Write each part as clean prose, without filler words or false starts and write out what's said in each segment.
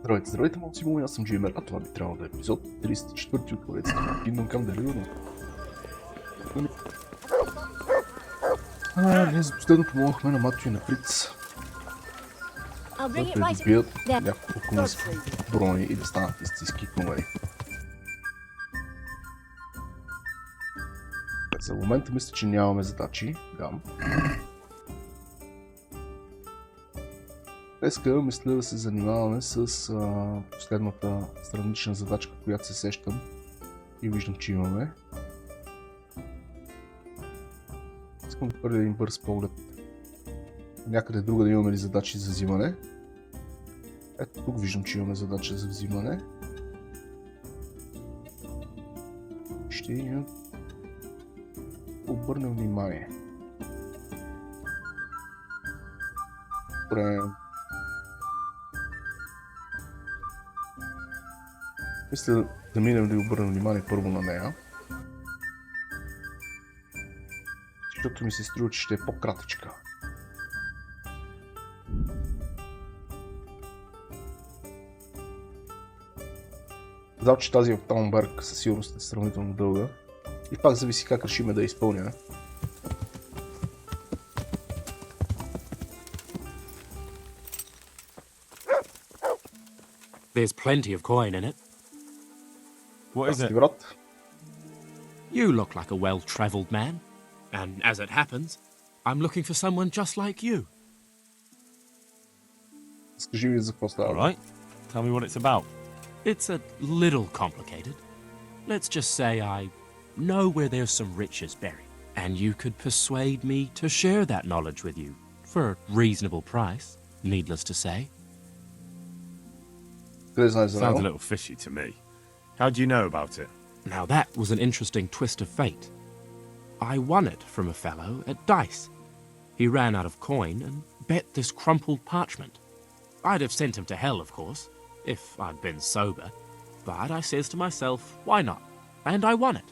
Здравейте, здравейте, малци мои, аз съм Джеймер, а това би трябвало да е епизод 34 от поредицата на Искам Deliverance. Ние за последно помогнахме на Матю и на Фриц да придобият няколко брони и да станат истински конвери. За момента мисля, че нямаме задачи. Днеска мисля да се занимаваме с последната странична задачка, която се сещам и виждам, че имаме. Искам да хвърля един бърз поглед. Някъде друга да имаме ли задачи за взимане. Ето тук виждам, че имаме задача за взимане. Ще я обърнем внимание. Добре. Мисля да минем да и обърнем внимание първо на нея. Защото ми се струва, че ще е по-кратичка. Знам, че тази в Таунберг със сигурност е сравнително дълга. И пак зависи как решиме да я изпълня. There's plenty of coin in it. What is it? You look like a well-traveled man. And as it happens, I'm looking for someone just like you. Скажи ми за какво става. All right. Tell me what it's about. It's a little complicated. Let's just say I know where there's some riches buried. And you could persuade me to share that knowledge with you for a reasonable price, needless to say. Sounds a little fishy to me. How do you know about it? Now that was an interesting twist of fate. I won it from a fellow at dice. He ran out of coin and bet this crumpled parchment. I'd have sent him to hell, of course, if I'd been sober. But I says to myself, why not? And I won it.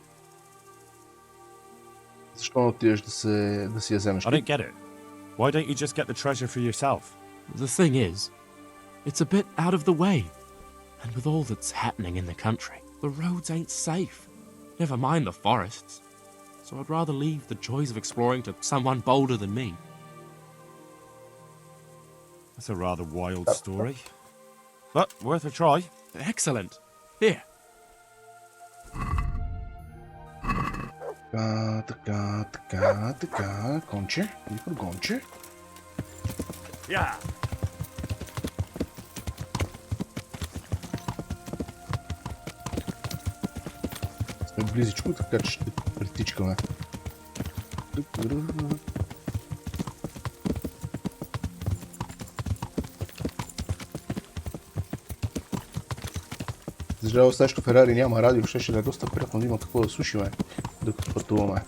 Защо не отидеш да си я вземеш? I don't get it. Why don't you just get the treasure for yourself? The thing is, it's a bit out of the way. And with all that's happening in the country, the roads ain't safe. Never mind the forests. So I'd rather leave the joys of exploring to someone bolder than me. That's a rather wild story. But worth a try. Excellent. Here. Така. Гонче. Гонче. Yeah. Сме близичко, така че ще притичкаме. За жалост, нещо Ферари няма радио, ще да е доста приятно да има какво да слушаме, докато пътуваме.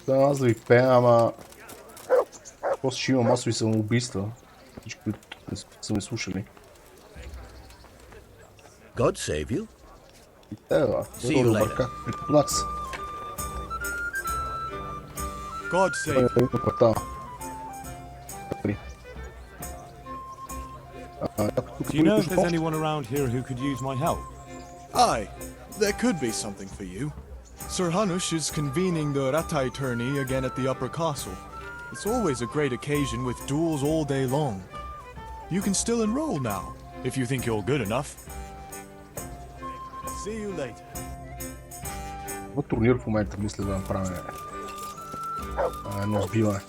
Да, аз да ви пея, ама после ще има масови самоубийства, всички, които са ме слушали. God save you. И тева, добър как, припознат се. God save you. Do you know if there's anyone around here who could use my help? Aye, there could be something for you. Sir Hanush is convening the Ratai tourney again at the Upper Castle. It's always a great occasion with duels all day long. You can still enroll now, if you think you're good enough. See you later. Това турнир в момента мисля да направим едно сбиване.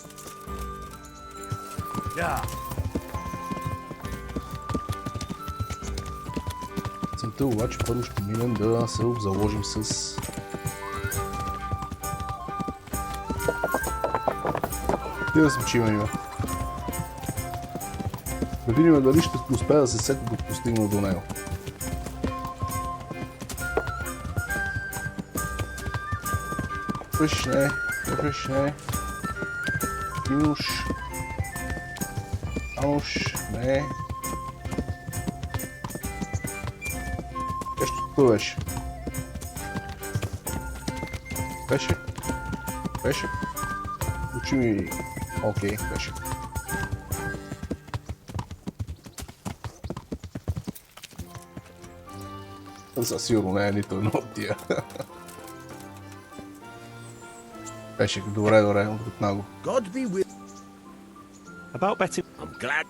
Целта обаче първо ще минем да се обзаложим с да звучиме има. Да видим дали ще успея да се сета да постигна до него. Пръшне. Минуш. Ануш. Не. Нещо тук беше. Беше. Учи ми... Окей, беше. Със сигурно не е нито едно от тия. Беше добре, отготна го. God be with. About betting. I'm glad.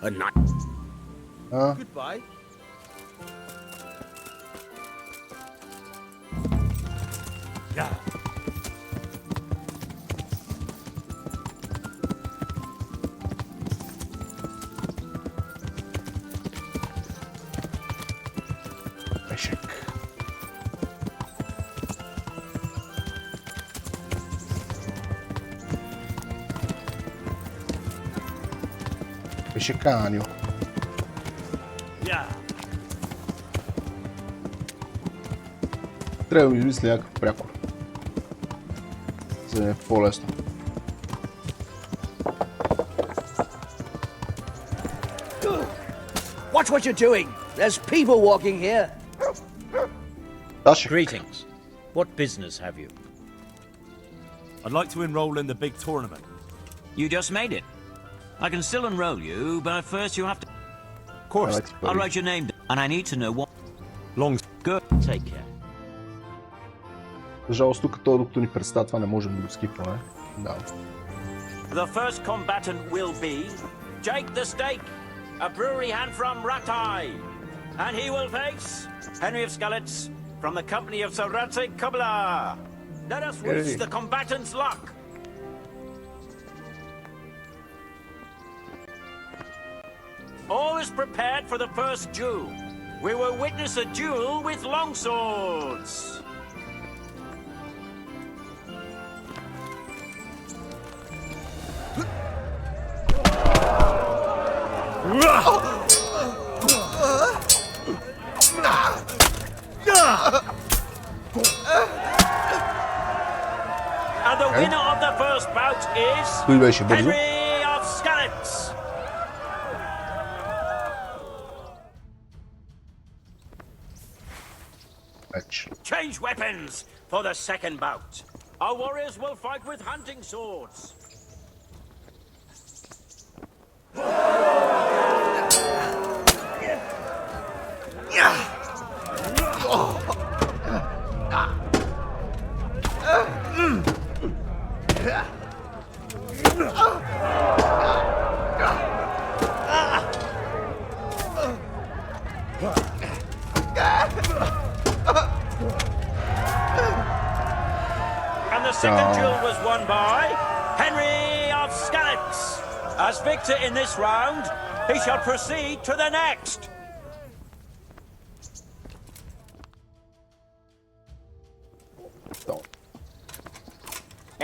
A night. Goodbye. Yeah. Пешек. Пешеканио. Yeah. Трябва да ми измисля някакъв прякор. За да е по-лесно. Watch what you're doing! There's people walking here! Дашек. Greetings. What business have you? I'd like to enroll in the big tournament. You just made it. I can still enroll you, but first you have to... Of course. I'll write your name down, and I need to know what... Long. Good. Take care. За жалост тук това, докато ни представя, това не можем да го скипваме. Да. The first combatant will be Jake the Stake, a brewery hand from Ratai. And he will face Henry of Skalitz from the company of Kubla. Let us wish the combatants luck. All is prepared for the first duel. We will witness a duel with longswords. And the winner of the first bout is Той беше бързо. Henry of Skalitz. Вече. Change weapons for the second bout. Our warriors will fight with hunting swords. And the second duel was won by Henry of Skalitz. As victor in this round, he shall proceed to the next.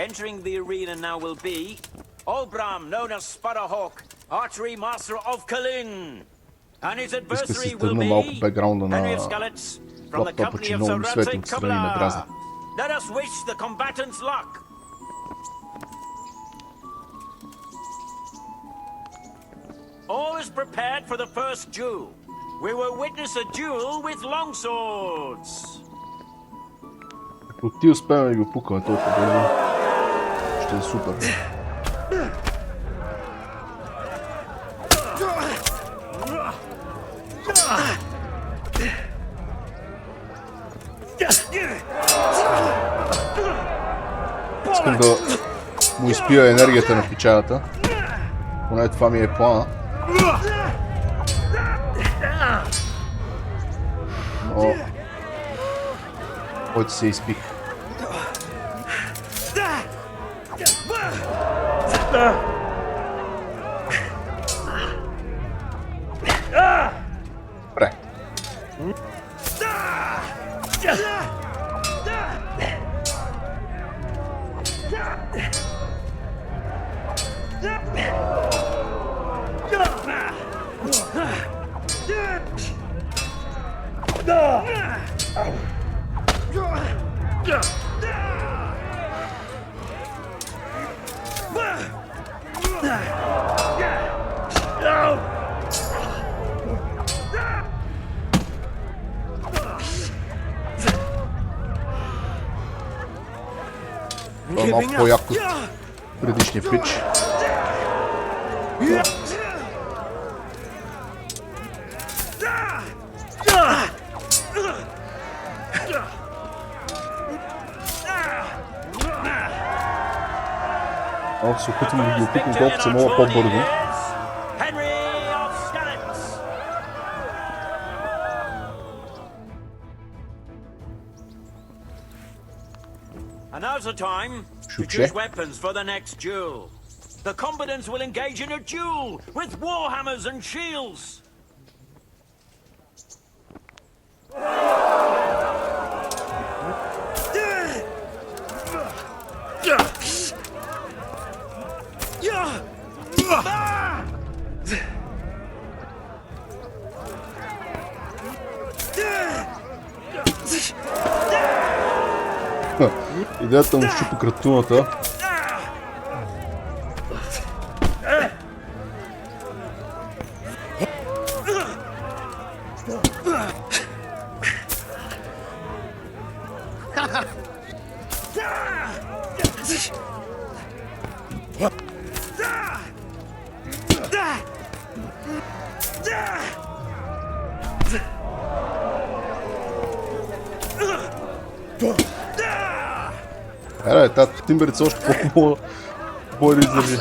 Entering the arena now will be Olbram, known as Sparrowhawk, archery master of Kalin. And his adversary will be Henry of Skalitz from the company of Kubla. Let us wish the combatants luck. All is prepared for the first duel. We will witness a duel with longswords. Ако ти успеем да го пукаме толкова бързо, ще е супер. Искам да му изпия енергията на печалата. Поне това ми е плана. Но... който се изпих. Добре. Това е малко по-яко от предишния пич. Малко се опитвам да ги опитам колкото се мога по-бързо. And now's the time to choose weapons for the next duel. The combatants will engage in a duel with warhammers and shields. Идеята му щупи кратуната. Тази тимберица още по-хубава бой да издържи.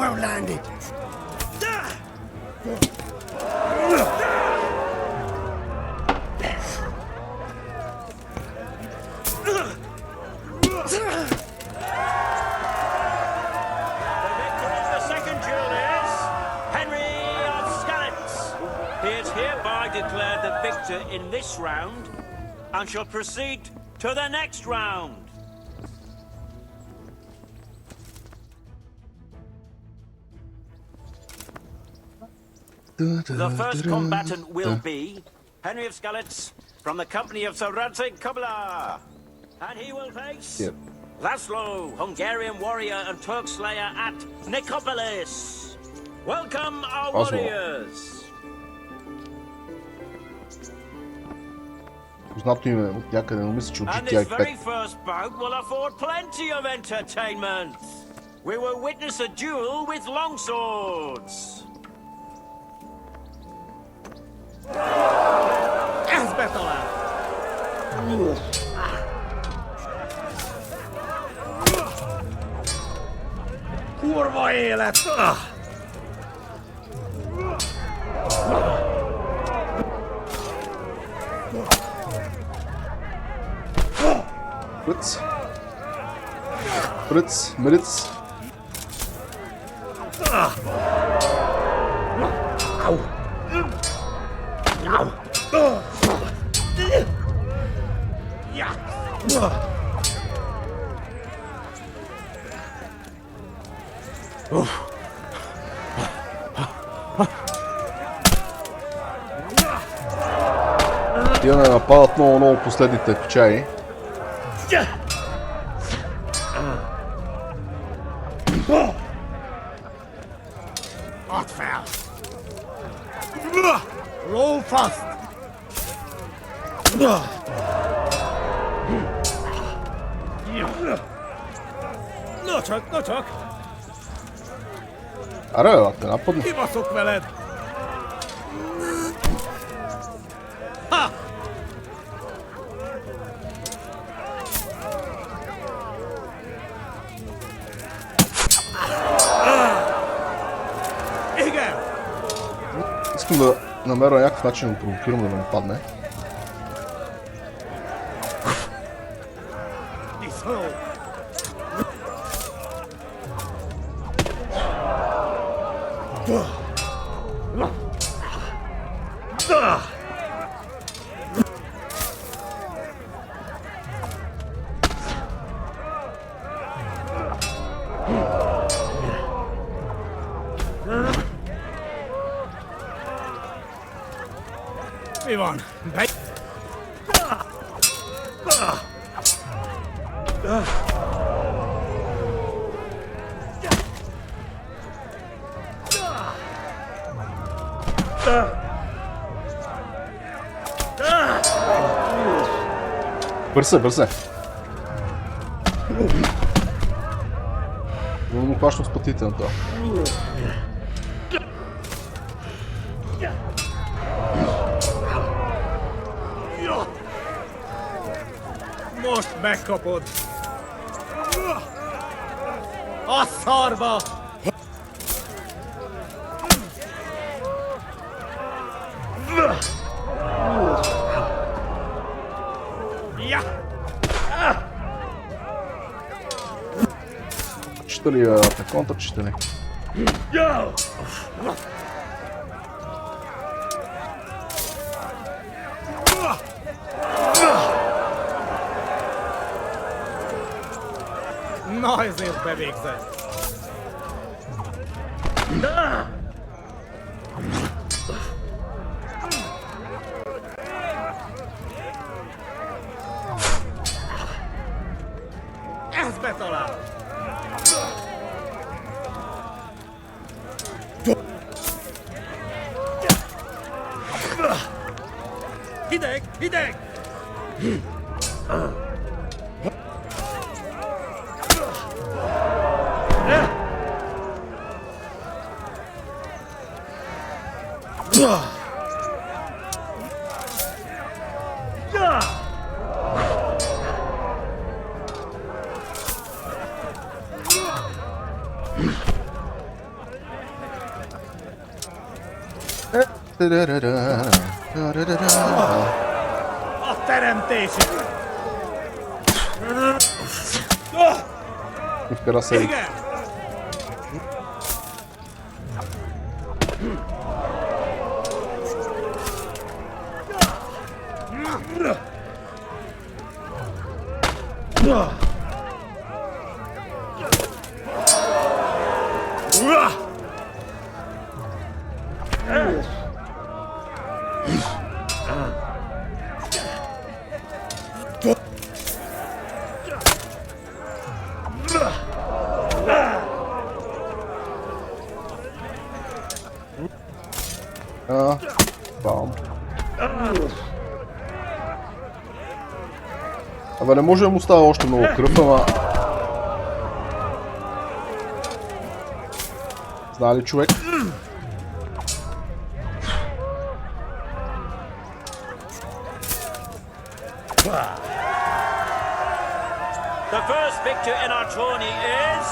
Well landed. In this round, and shall proceed to the next round. The first combatant will be Henry of Skalitz from the company of Zdraveitte, and he will face Laszlo, Hungarian warrior and Turk slayer at Nicopolis. Welcome our warriors. Познато име от някъде, но мисля, че от And GTA this very first bout will afford plenty of entertainment. We will witness a duel with longswords. Kurva élet! Fritz. Fritz, Meritz. Au! Au! Ja! Тия не нападат много последните печаи. Roll fast! No csak! Aре, te napadni. Kibaszok veled! Ha! Igen! Искам да намеря някакъв начин да провокирам да ме нападне. Mi van? Бързай! Но му хващам с пътите на това. Most megkapod! A szarba! Ja! Чита ли играта? Контър чита ли? Na, ezért bevégzett! Ez betalál! Hideg! Hideg! A teremtésük! Вкара се. Igen! Бам. Абе, не може да му става още много кръв, ама... Знае ли човек? The first victor in our tourney is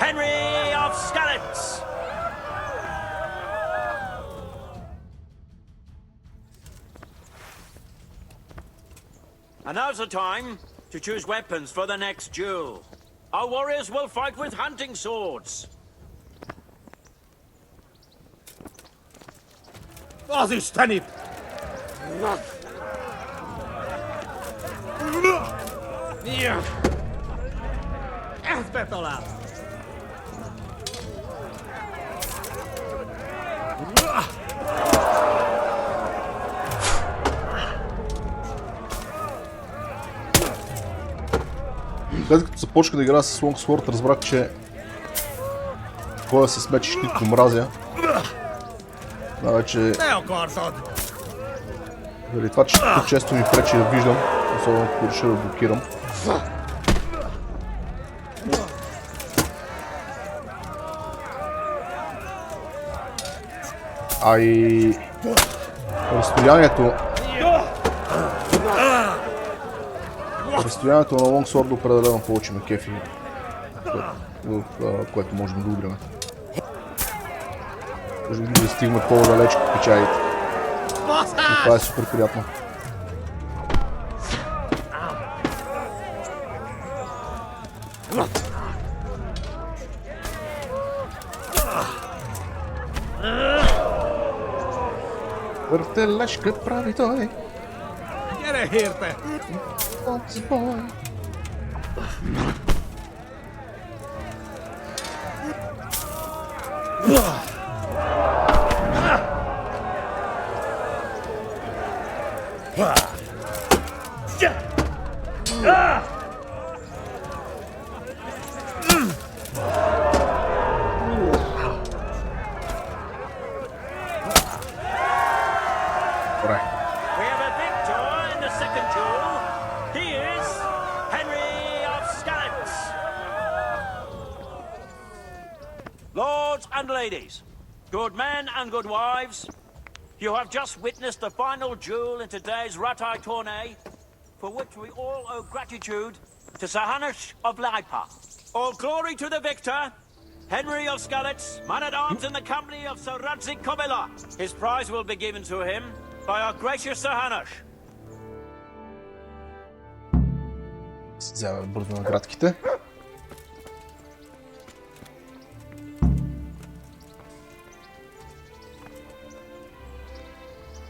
Henry of Skalitz. And now's the time to choose weapons for the next duel. Our warriors will fight with hunting swords. Az istenit! Ez betalál! След като започнах да играя с Longsword, разбрах, че ходя с меч и щит го мразя. Най-вече Ne akartad! заради това, че често ми пречи да виждам, особено ако реша да блокирам. А и разстоянието на Longsword определено повече ме кефи, което можем да удряме. Може да стигнем по-далеч от печалите. И това е супер приятно. Въртележка прави той. Gyere érte! What's boy? Добре. We have a victor in the second duel. He is Henry of Skalitz. Lords and ladies, good men and good wives, you have just witnessed the final duel in today's Ratai tourney, for which we all owe gratitude to Sir Hanush of Laipa. All glory to the victor, Henry of Skalitz, man-at-arms in the company of Sir Radzik Kobila. His prize will be given to him by our gracious Sir Hanush. Вземем бързо наградките.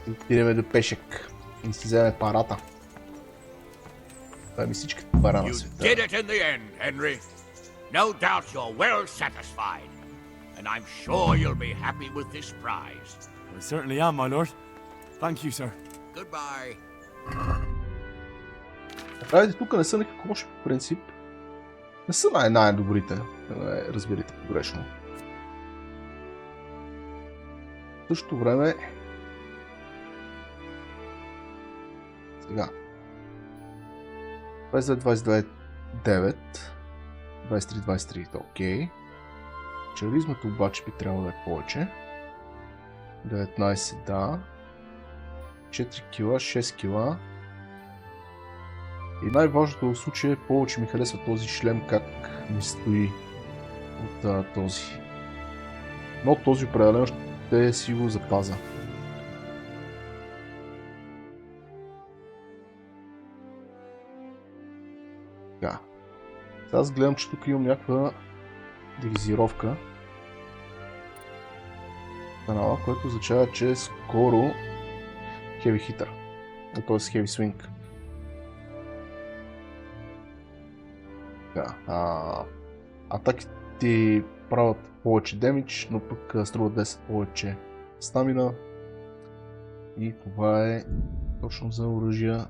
И отидем до пешек. И си вземем парата. Това ми всичките пара на You света. did it in the end, Henry. No doubt you're well satisfied. And I'm sure you'll be happy with this prize. I certainly am, my lord. Thank you, sir. Goodbye. Правите тук не са никак лоши по принцип. Не са най-добрите, не разберете погрешно. В същото време... Сега. 22-29, 23-23, окей. Чаризмата обаче би трябвало да е повече. 19, да. 4 кила, 6 кила. И най-важното в случая е повече ми харесва този шлем, как ми стои от този. Но този определено ще си го запазя. Така. Сега аз гледам, че тук имам някаква дивизировка канала, което означава, че скоро Heavy Hitter, т.е. Heavy Swing. Атаките ти правят повече демидж, но пък струват 10 повече стамина. И това е точно за оръжия,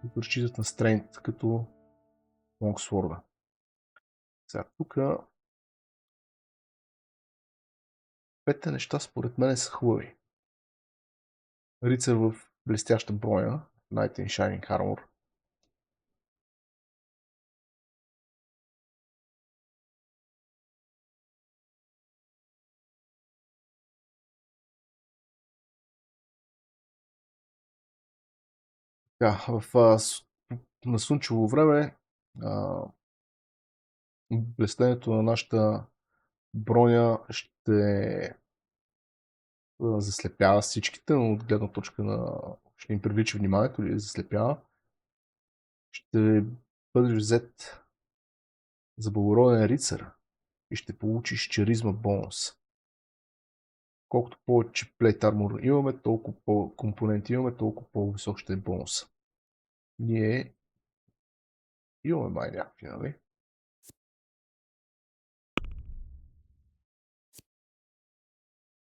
които разчитат на стрейнт, като Longsword. Сега тук петте неща според мен са хубави. Рицар в блестяща броня, Knight in Shining Armor. На слънчево време блестенето на нашата броня ще заслепява всичките, но от гледна точка на... ще им привлича вниманието или заслепява. Ще бъдеш взет за благороден рицар и ще получиш чаризма бонус. Колкото повече плейт армор имаме, толкова по-компоненти имаме, толкова по-висок ще е бонус. Ние имаме май някакви, нали?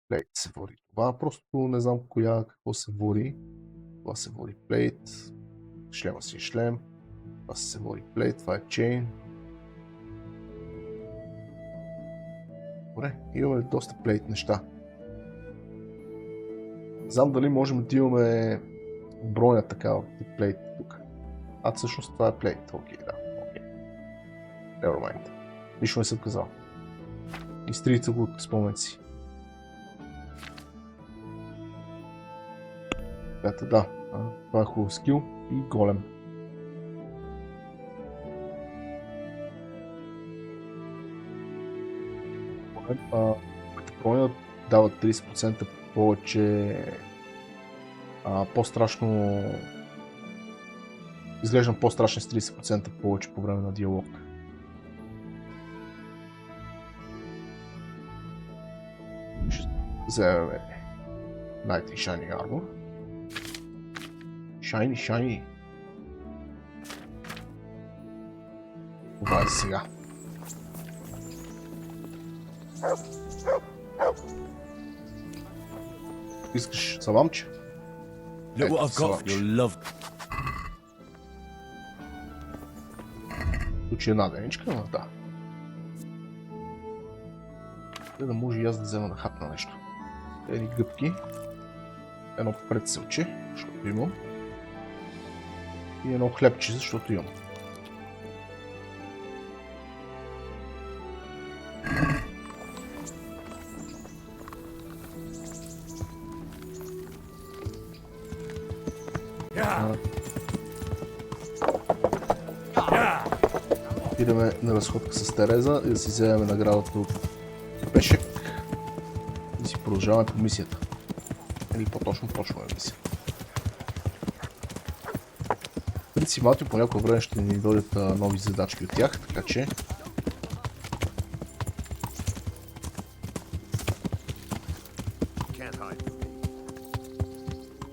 Плейт се води това, просто не знам какво се води. Това се води плейт, шлема си е шлем, това се води плейт, това е чейн. Добре, имаме доста плейт неща. Знам дали можем да имаме броня такава тип плейт тук. Всъщност това е плейт. Окей, да. Окей. Nevermind. Нищо не съм казал. Изтрийте го от спомен си. Ето да. Това е хубав скил и голем. Броня дава 30% повече по-страшно. Изглеждам по-страшен с 30% повече по време на диалог. Ще вземем Knight in Shining Armor. Shiny. Това е сега. Искаш саламче? Look what I've got for you, love. Тук е една деничка, но да. Да може и аз да взема да хапна нещо. Едни гъбки. Едно предселче, защото имам. И едно хлебче, защото имам. Идеме на разходка с Тереза и да си вземем наградата от пешек и си продължаваме по мисията. Или по-точно почваме мисията. Принципално по някое време ще ни дойдат нови задачки от тях, така че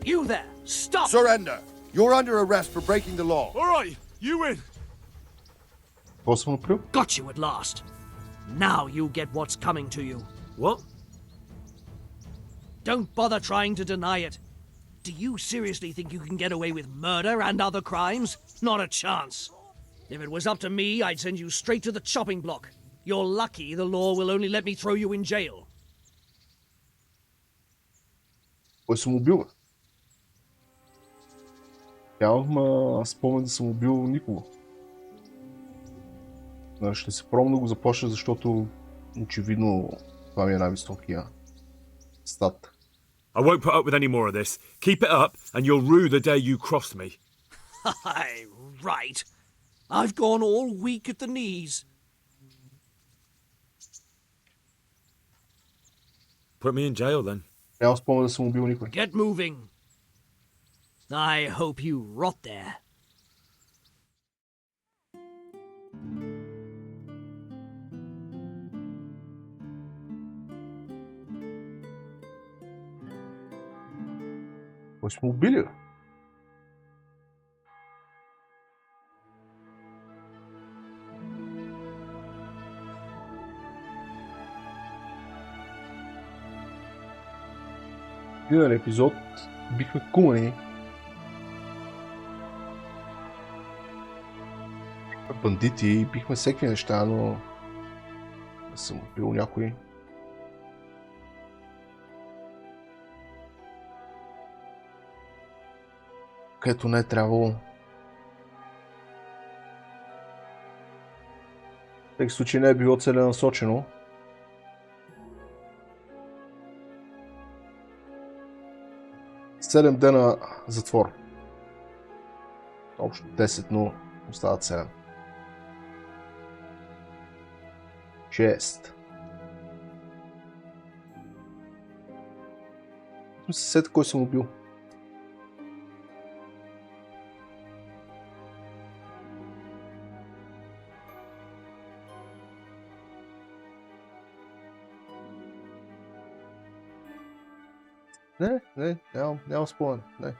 You there! Stop! Surrender! You're under arrest for breaking the law. All right, you win. какво съм направил? Got you at last. Now you get what's coming to you. What? Don't bother trying to deny it. Do you seriously think you can get away with murder and other crimes? Not a chance. If it was up to me, I'd send you straight to the chopping block. You're lucky the law will only let me throw you in jail. Кой съм убил? Нямам спомен да съм убил никого. Ще се пробвам да го започна, защото очевидно това ми е най-високия стат. I won't put up with any more of this. Keep it up, and you'll rue the day you crossed me. Aye, right. I've gone all weak at the knees. Put me in jail, then. Нямам спомен да съм убил никой. Get moving. I hope you rot there. Кой сме убили? В един епизод бихме кумани. Бандити и бихме всеки неща, но не съм убил някой. Където не е трябвало. В такъв случай не е било целенасочено. Седем дена затвор. Общо 10, но остават 7. 6. Съсед, кой съм убил? Не, нямам спомен, не.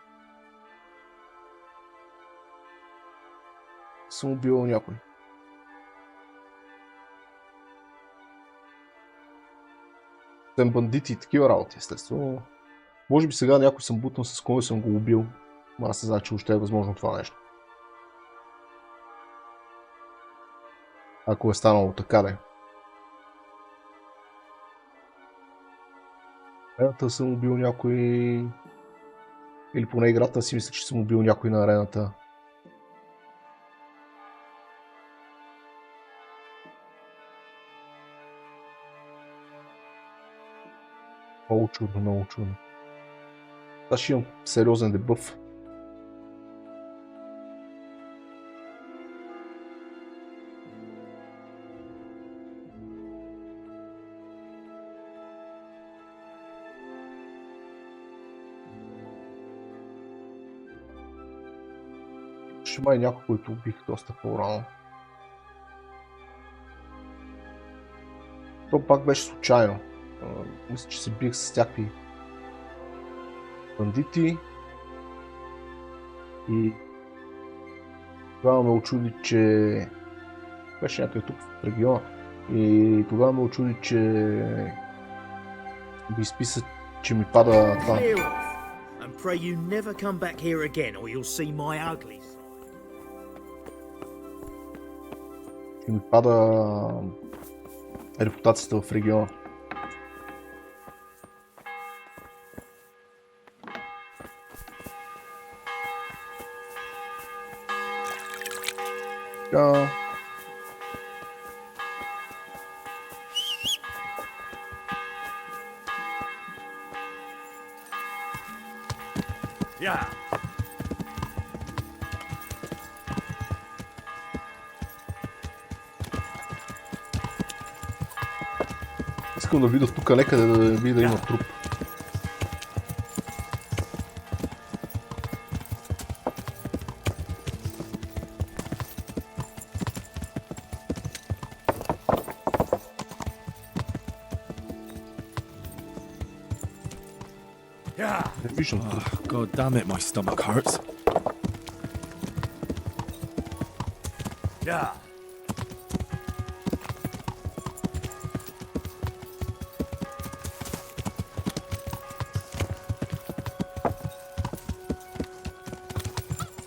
Съм убил някой. Тем бандити и такива работи, естествено. Може би сега някой съм бутнал с кой съм го убил. Аз не знам, че още е възможно това нещо. Ако е станало така, не. Арената съм убил някой... Или поне играта си мисля, че съм убил някой на арената. Много чудно, много чудно. Аз ще имам сериозен дебъф. Ще май някой, който убих доста по-рано. То пак беше случайно. Мисля, че се бих с някакви бандити и тогава ме очуди, че беше някъде тук в региона и тогава ме очуди, че би изписа, че ми пада това. And pray you never come back here again or you'll see my ugly. Че ми пада репутацията в региона. Искам да видя тук някъде да видя да има труп. Не виждам труп. God damn it, my stomach hurts.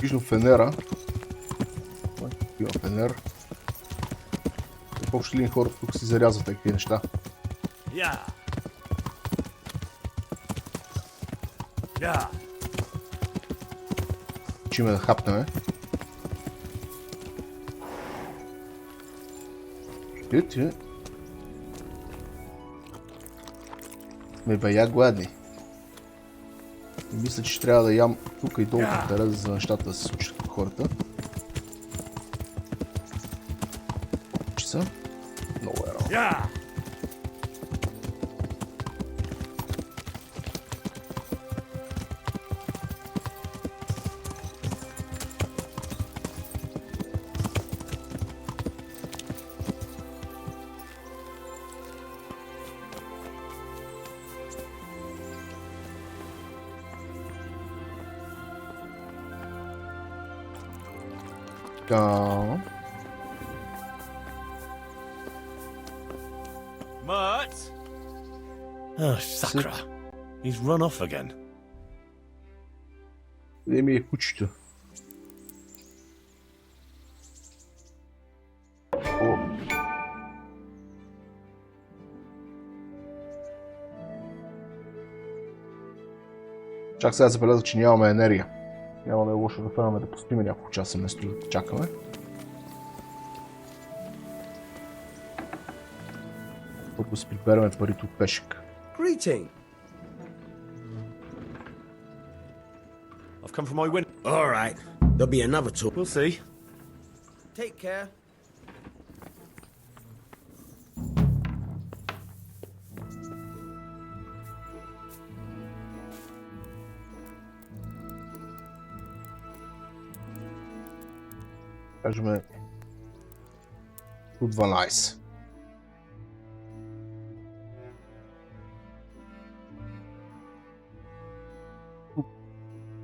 Виждам фенера. Има фенер. Какво ще ли хората тук си зарязват такива неща? Чиме да хапнеме. Ти. Ме бая гладни. И мисля, че ще трябва да ям тук и долу по терена, за нещата да се случат към хората. Че са? Много е рано. Mert? Oh, Sakra. He's run off again. Къде ми е кучето? О. Чак сега забеляза, че нямаме енергия. Няма да е лошо да фанаме да поспиме няколко часа вместо да чакаме. Първо си прибераме парите от пешек. Greeting. I've come from my window. All right. There'll be another tour. We'll see. Take care. Кажем от 12.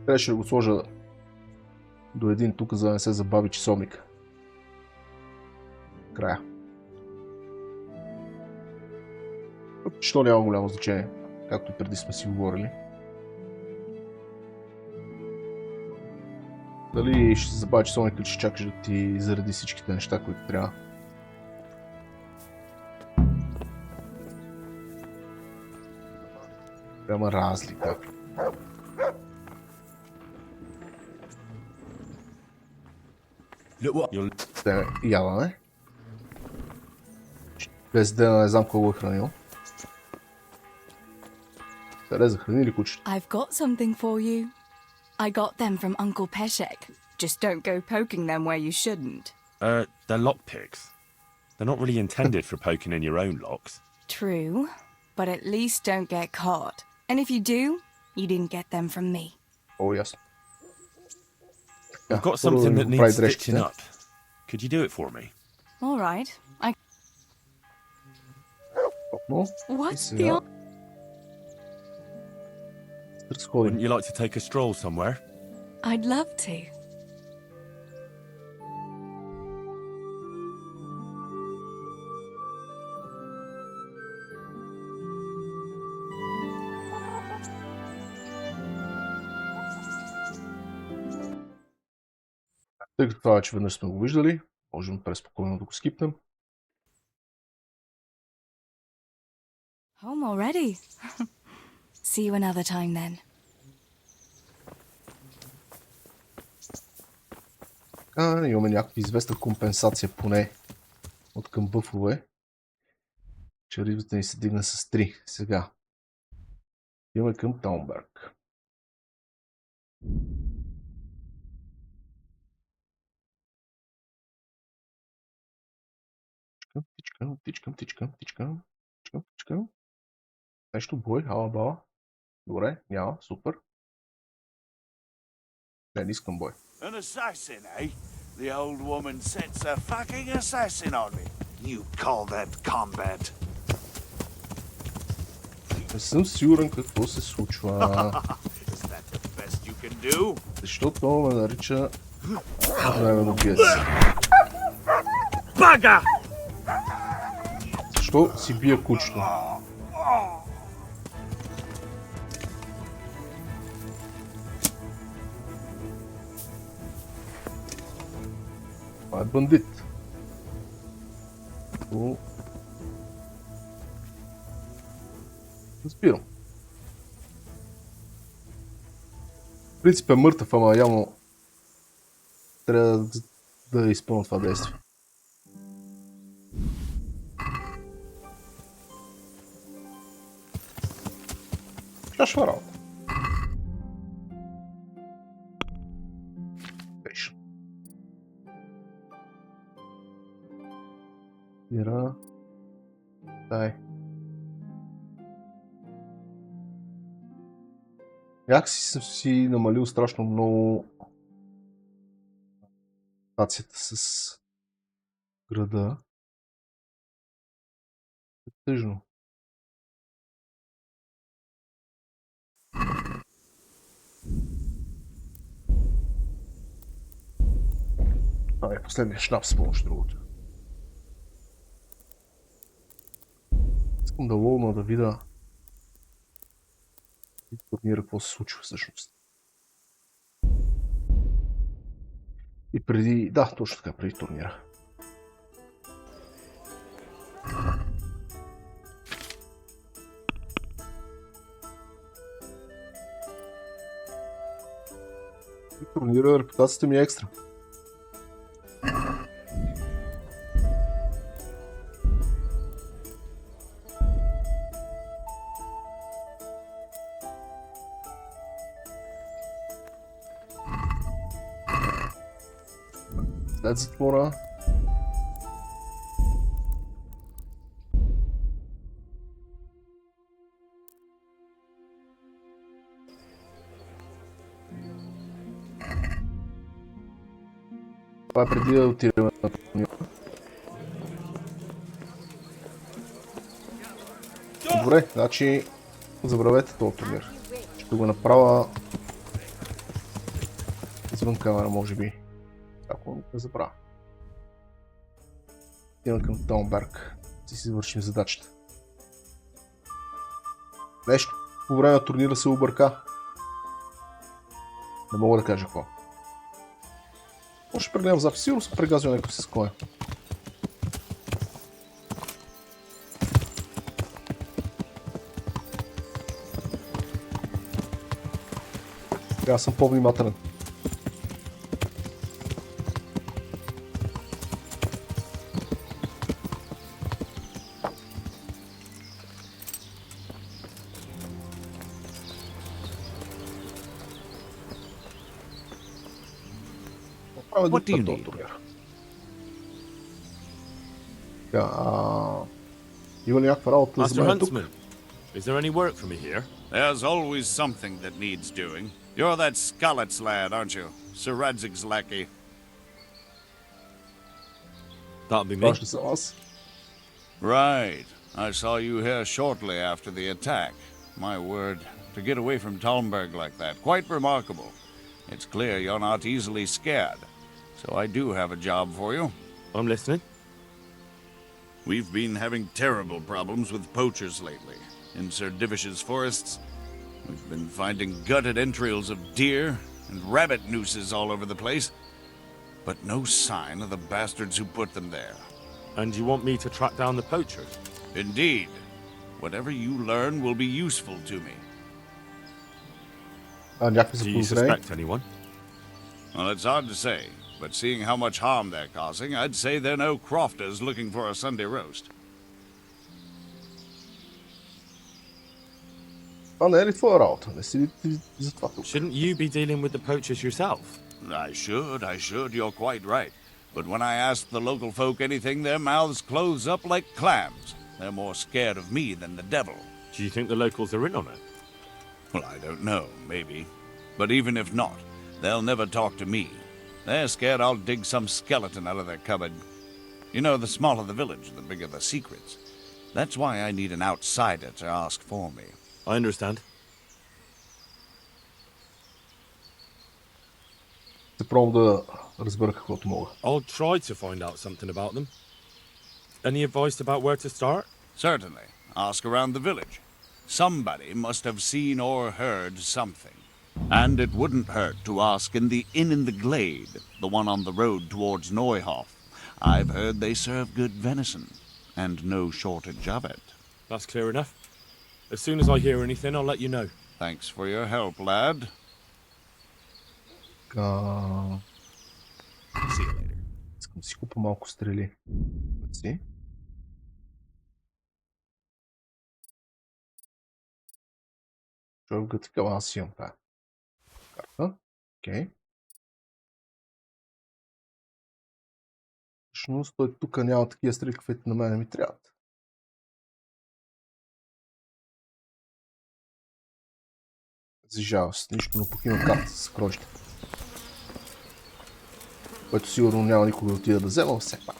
Трябваше да го сложа до един тук, за да не се забави часовника. Края. Що няма голямо значение, както и преди сме си говорили. Дали ще се забави часовника или ще чакаш да ти заради всичките неща, които трябва. Няма разлика. Те ядаме. Без дена не знам кого го е хранил. Тереза, храни ли кучето? I've got something for you. I got them from Uncle Peshek. Just don't go poking them where you shouldn't. They're lockpicks. They're not really intended for poking in your own locks. True, but at least don't get caught. And if you do, you didn't get them from me. О, ясно. I've got something that needs stitching up. Could you do it for me? All right. What's the... Wouldn't you like to take a stroll somewhere? I'd love to. Тъй като това вече веднъж сме го виждали, можем преспокойно да го скипнем. Home already. See you another time then. Имаме някаква известна компенсация поне от към бъфове. Че рибата ни се дигна с 3 сега. Имаме към Таунберг. Тичкам. Чакай. Нещо бой, ала бала. Добре, няма, супер. Не искам бой. An assassin, eh? The old woman sets a fucking assassin on me. You call that combat? Не съм сигурен какво се случва. Is that the best you can do? Защо това ме нарича временно биец? Бага! Защо си бия кучето? Това е бандит. Разбирам. В принцип е мъртъв, ама явно трябва да изпълня това действие. Кашва работа. Беше. Ира. Дай. Някакси съм си намалил страшно много стацията с града. Е тъжно. Това е последния шнапс, помощ другото. Искам да ловна да видя турнира какво се случва всъщност. И преди... Да, точно така, преди турнира. И турнира репутацията ми е екстра. След затвора. Това е преди да отидем на турнира. Добре, значи забравете този турнир. Ще го направя извън камера, може би. Ако не забравя. Идем към Таунберг. Да си завършим задачата. Нещо по време на турнира се обърка. Не мога да кажа какво. Може да прегледам запис. Сигурно съм прегазил някой с коня. Сега съм по-внимателен. What do you need? Има ли някаква работа за мен тук? Is there any work for me here? There's always something that needs doing. You're that Scarlet's lad, aren't you? Sir Radzig's lackey. That'll be me. Right. I saw you here shortly after the attack. My word, to get away from Talmberg like that, quite remarkable. It's clear you're not easily scared. So I do have a job for you. I'm listening. We've been having terrible problems with poachers lately. In Sir Divish's forests, we've been finding gutted entrails of deer and rabbit nooses all over the place, but no sign of the bastards who put them there. And you want me to track down the poachers? Indeed. Whatever you learn will be useful to me. Do you suspect anyone? Well, it's hard to say, but seeing how much harm they're causing, I'd say they're no crofters looking for a Sunday roast. Shouldn't you be dealing with the poachers yourself? I should, you're quite right. But when I ask the local folk anything, their mouths close up like clams. They're more scared of me than the devil. Do you think the locals are in on it? Well, I don't know, maybe. But even if not, they'll never talk to me. They're scared I'll dig some skeleton out of their cupboard. You know, the smaller the village, the bigger the secrets. That's why I need an outsider to ask for me. I understand. Да разбера каквото мога. I'll try to find out something about them. Any advice about where to start? Certainly. Ask around the village. Somebody must have seen or heard something. And it wouldn't hurt to ask in the inn in the glade, the one on the road towards Neuhof. I've heard they serve good venison, and no shortage of it. That's clear enough. As soon as I hear anything, I'll let you know. Thanks for your help, lad. See you later. Искам да си купа малко стрели. Си. Човек такава, аз имам тая карта. Окей. Всъщност той тук няма такива стрели, каквито на мен ми трябват. За жалост, нищо, но пък има карта с кроща. Което сигурно няма никога да отида да взема, но все пак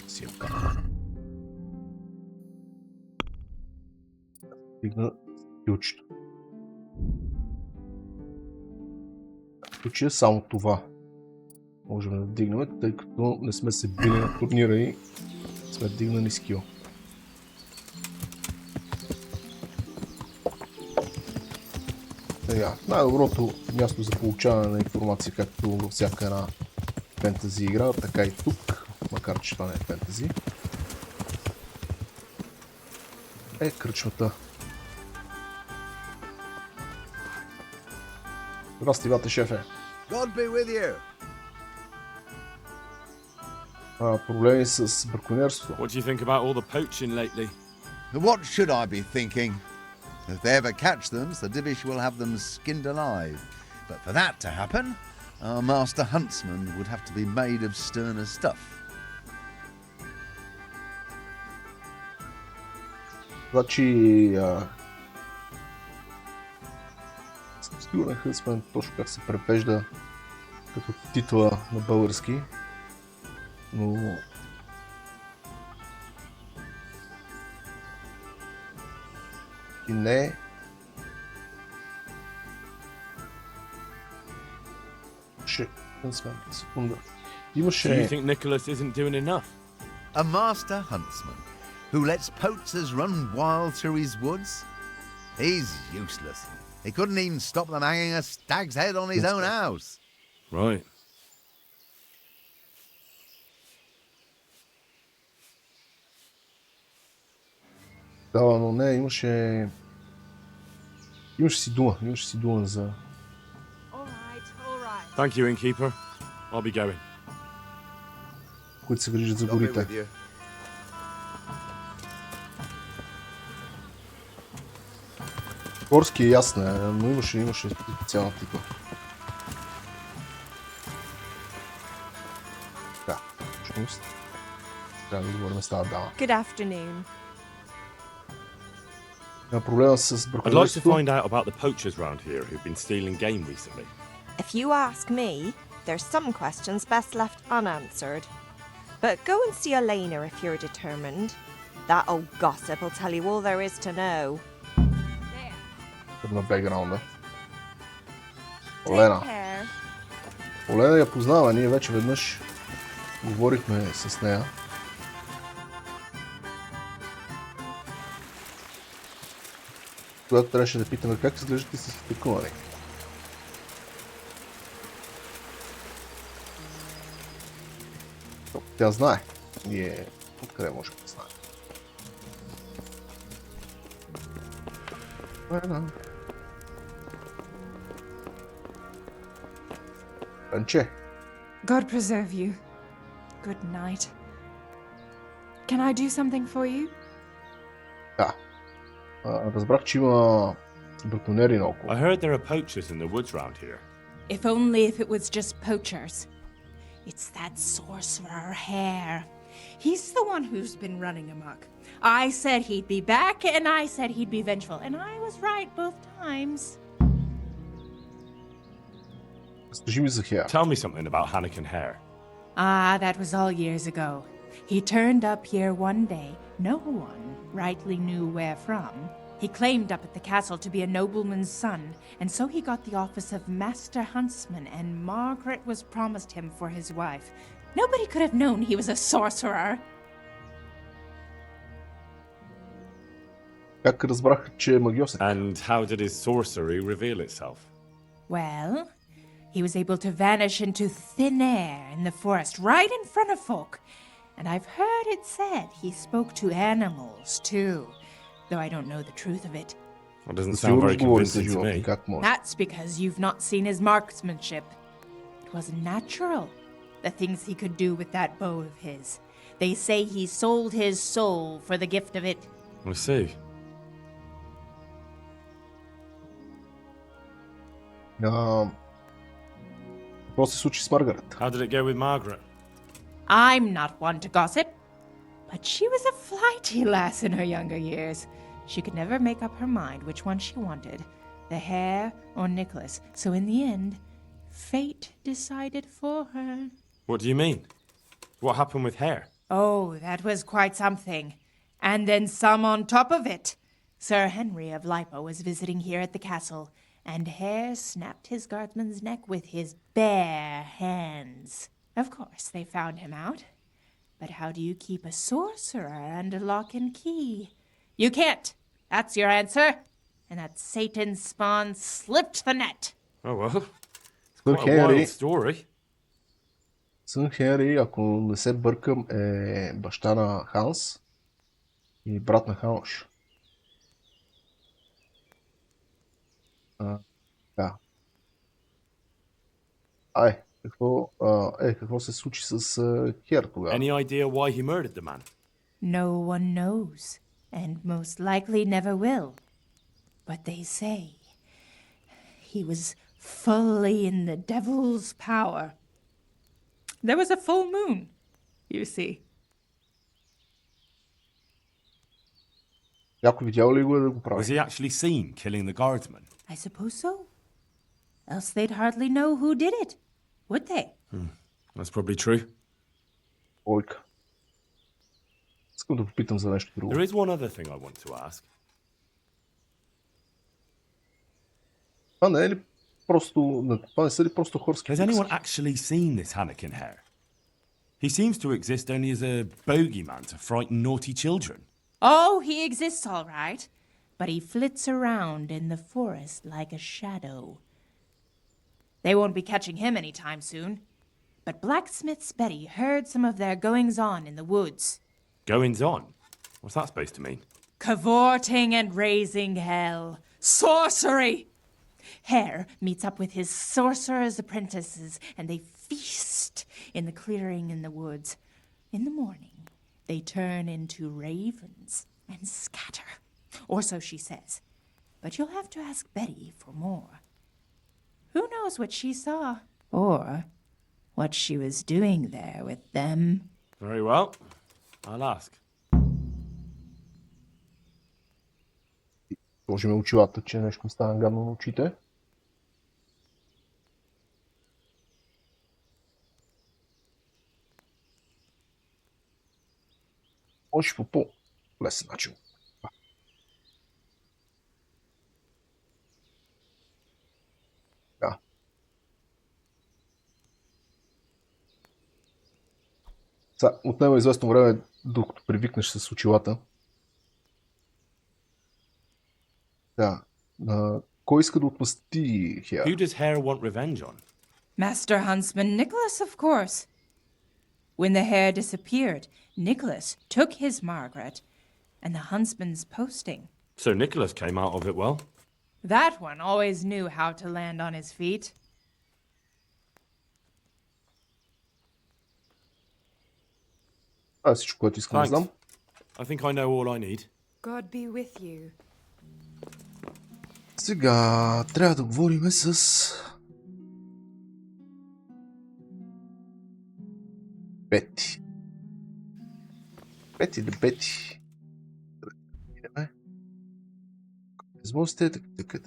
си имам карта. Стигна ключето. Ключи е само това. Можем да вдигнем, тъй като не сме се били на турнира и сме вдигнали скил. Сега, най-доброто място за получаване на информация, както във всяка една фентази игра, така и тук, макар че това не е фентази, е кръчмата. Здрасти, бате, шефе. God be with you. Проблеми с бракониерството. What do you think about all the poaching lately? What should I be thinking? If they ever catch them, the Divish will have them skinned alive. But for that to happen, our master huntsman would have to be made of sterner stuff. Значи... съм сигурен хъсмен точно как се превежда като титла на български, но... И не... Секунда. Имаше... Do you think Nicholas isn't doing enough? A master huntsman who lets poachers run wild through his woods? He's useless. He couldn't even stop them hanging a stag's head on his own house. Right. Да, но не, имаше си дума за... Thank you, innkeeper. I'll be going. Които се грижат за горите. Горски е ясно, но имаше специална типа. Да, всъщност. Трябва да говорим с тази дама. Good afternoon. Има проблема с I'd like to бракониерството. find out about the poachers round here who've been stealing game recently. If you ask me, there's some questions best left unanswered. But go and see Elena if you're determined. That old gossip will tell you all there is to know. На бекграунда. Take Олена. care. Олена я познава, ние вече веднъж говорихме с нея. Когато трябваше да питаме как изглеждате с изтъкуване. Тя знае. Ние откъде може да знаем. Пенче. God preserve you. Good night. Can I do something for you? Да. Разбрах, че има браконери наоколо. I heard there are poachers in the woods round here. If only if it was just poachers. It's that sorcerer Hare. He's the one who's been running amok. I said he'd be back, and I said he'd be vengeful, and I was right both times. Tell me something about Hannikin Hare. Ah, that was all years ago. He turned up here one day, no one rightly knew where from. He claimed up at the castle to be a nobleman's son, and so he got the office of Master Huntsman, and Margaret was promised him for his wife. Nobody could have known he was a sorcerer. Как разбрах, че е магиосен? And how did his sorcery reveal itself? Well, he was able to vanish into thin air in the forest right in front of folk. And I've heard it said he spoke to animals too, though I don't know the truth of it. That doesn't sound very convincing to me. That's because you've not seen his marksmanship. It was natural, the things he could do with that bow of his. They say he sold his soul for the gift of it. I see. Какво се случи с Маргарет? How did it go with Margaret? I'm not one to gossip, but she was a flighty lass in her younger years. She could never make up her mind which one she wanted, the Hare or Nicholas. So in the end, fate decided for her. What do you mean? What happened with Hare? Oh, that was quite something. And then some on top of it. Sir Henry of Lipo was visiting here at the castle, and Hare snapped his guardsman's neck with his bare hands. Of course, they found him out. But how do you keep a sorcerer under lock and key? You can't. That's your answer. And that Satan's spawn slipped the net. Oh well. It's quite a wild story. Сън Хенри, ако не се бъркам, е баща на Ханс и брат на Ханш. Да. Какво се случи с Хер тогава? Any idea why he murdered the man? No one knows, and most likely never will. But they say he was fully in the devil's power. There was a full moon, you see. Някой видял ли го да го прави? Was he actually seen killing the guardsman? I suppose so. Else they'd hardly know who did it, would they? That's probably true. Ойка. Искам да попитам за нещо друго. There is one other thing I want to ask. Това не е ли просто... Това не са ли просто хорски? Has anyone actually seen this Hannikin Hare? He seems to exist only as a bogeyman to frighten naughty children. Oh, he exists all right, but he flits around in the forest like a shadow. They won't be catching him anytime soon, but Blacksmith's Betty heard some of their goings-on in the woods. Goings-on? What's that supposed to mean? Cavorting and raising hell. Sorcery! Hare meets up with his sorcerer's apprentices, and they feast in the clearing in the woods. In the morning, they turn into ravens and scatter. Or so she says. But you'll have to ask Betty for more. Who knows what she saw? Or what she was doing there with them? Very well. I'll ask. Сложиме очилата, че нещо ми стана гадно на очите. Може по по-лесен начин. Да. Отнема известно време, докато привикнеш с очилата. Да. Кой иска да отмъсти Хер? Who does Hare want revenge on? Master Huntsman Nicholas, of course. When the Hare disappeared, Nicholas took his Margaret and the huntsman's posting. So Nicholas came out of it well? That one always knew how to land on his feet. Всичко, което искам да знам. I think I know all I need. God be with you. Сега трябва да говорим с Бети. Бети или Бети? Измозите, така.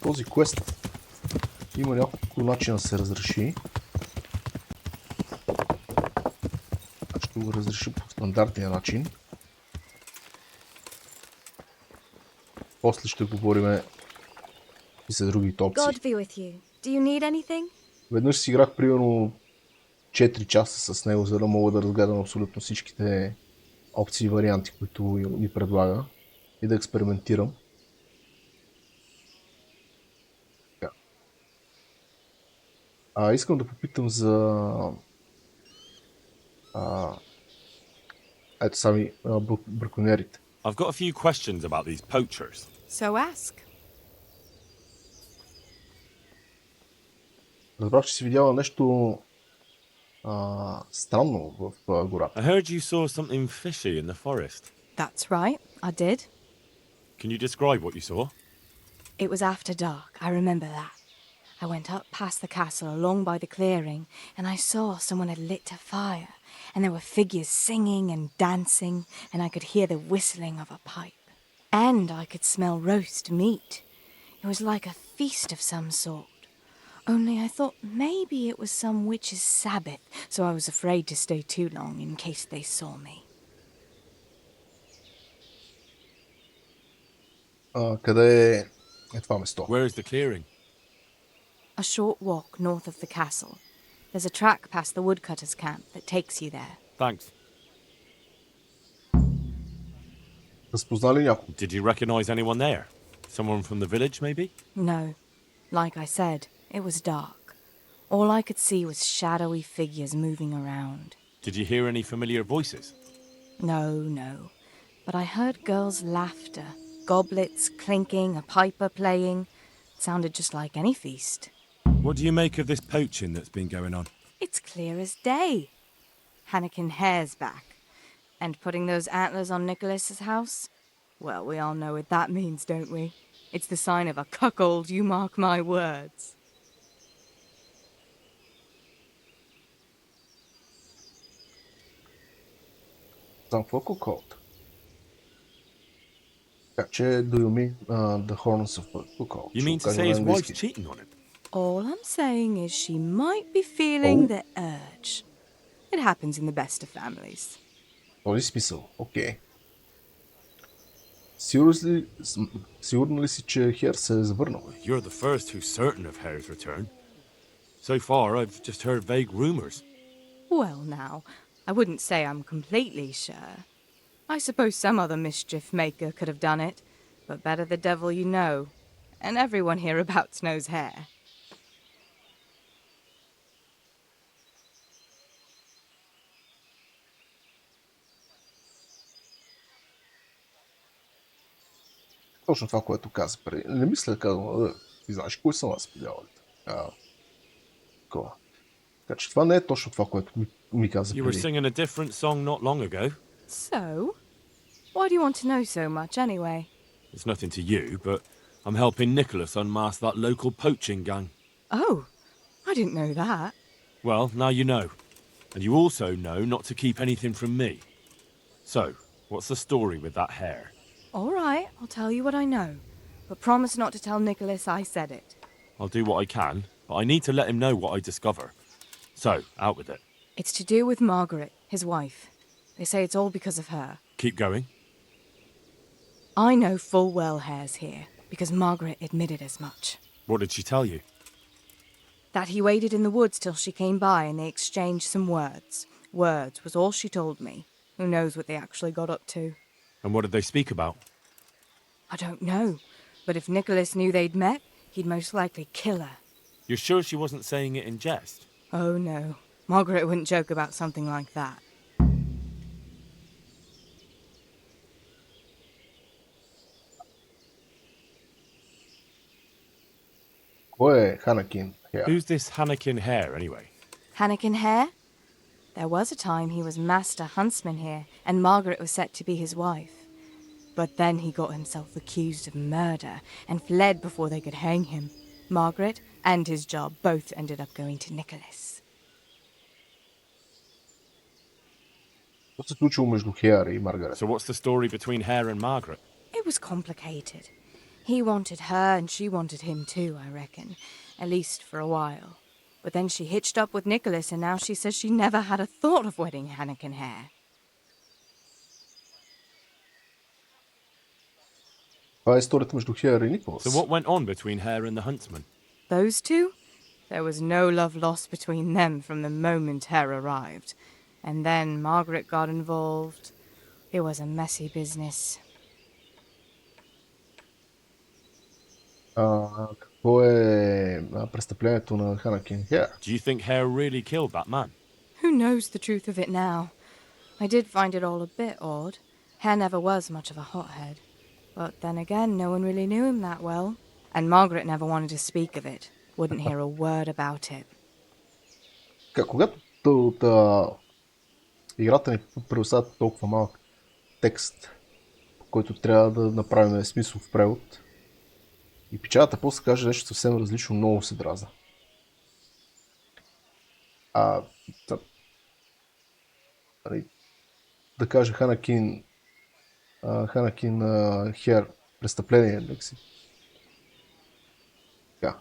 Този квест има няколко начина да се разреши. Аз ще го разреши по стандартния начин. После ще говорим и за другите опции. Веднъж си играх примерно 4 часа с него, за да мога да разгледам абсолютно всичките опции и варианти, които ми предлага и да експериментирам. Искам да попитам за ето сами бракониерите. I've got a few questions about these poachers. So ask. Разбрах, че си видяла нещо странно в гората. I heard you saw something fishy in the forest. That's right, I did. Can you describe what you saw? It was after dark, I remember that. I went up past the castle along by the clearing, and I saw someone had lit a fire, and there were figures singing and dancing, and I could hear the whistling of a pipe. And I could smell roast meat. It was like a feast of some sort. Only I thought maybe it was some witch's Sabbath, so I was afraid to stay too long in case they saw me. Къде е това место? Where is the clearing? A short walk north of the castle. There's a track past the woodcutter's camp that takes you there. Thanks. Разпознали някой? Did you recognize anyone there? Someone from the village, maybe? No. Like I said, it was dark. All I could see was shadowy figures moving around. Did you hear any familiar voices? No. But I heard girls' laughter, goblets clinking, a piper playing. It sounded just like any feast. What do you make of this poaching that's been going on? It's clear as day. Hannikin Hare's back. And putting those antlers on Nicholas's house? Well, we all know what that means, don't we? It's the sign of a cuckold, you mark my words. Знам какво cuckold. Така че, do you mean the horns of cuckold? You mean to say his wife's cheating on him? All I'm saying is she might be feeling the urge. It happens in the best of families. Този смисъл, окей. Сигурно ли си, че Хер се е завърнал? You're the first who's certain of Hare's return. So far, I've just heard vague rumors. Well, now, I wouldn't say I'm completely sure. I suppose some other mischief maker could have done it, but better the devil you know. And everyone hereabouts knows Hare. Точно това, което каза преди. Не мисля да казвам, ти знаеш кой съм аз видявалите. Такова. Така че това не е точно това, което ми каза преди. You were singing a different song not long ago. So? Why do you want to know so much anyway? It's nothing to you, but I'm helping Nicholas unmask that local poaching gang. Oh, I didn't know that. Well, now you know. And you also know not to keep anything from me. So, what's the story with that Hare? All right, I'll tell you what I know. But promise not to tell Nicholas I said it. I'll do what I can, but I need to let him know what I discover. So, out with it. It's to do with Margaret, his wife. They say it's all because of her. Keep going. I know full well Hare's here, because Margaret admitted as much. What did she tell you? That he waited in the woods till she came by and they exchanged some words. Words was all she told me. Who knows what they actually got up to. And what did they speak about? I don't know, but if Nicholas knew they'd met, he'd most likely kill her. You're sure she wasn't saying it in jest? Oh no, Margaret wouldn't joke about something like that. Кой е Hannikin Hare? Who's this Hannikin Hare, anyway? Hannikin Hare? There was a time he was master huntsman here, and Margaret was set to be his wife. But then he got himself accused of murder and fled before they could hang him. Margaret and his job both ended up going to Nicholas. Какво се случило между Хеър и Маргарет? So what's the story between Hare and Margaret? It was complicated. He wanted her and she wanted him too, I reckon. At least for a while. But then she hitched up with Nicholas and now she says she never had a thought of wedding Hannikin Hare. Това е историята между Хеър и Николас. So what went on between Hare and the huntsman? Those two? There was no love lost between them from the moment Hare arrived. And then Margaret got involved. It was a messy business. Какво е престъплението на Ханакин Хеър? Do you think Hare really killed that man? Who knows the truth of it now? I did find it all a bit odd. Hare never was much of a hothead. But then again, no one really knew him that well. And Margaret never wanted to speak of it. Wouldn't hear a word about it. Когато от играта ни предоставят толкова малък текст, по който трябва да направим смислов превод, и печалата после каже нещо съвсем различно, много се дразна. Да каже Ханакин Хеър престъпление, лекси. Да.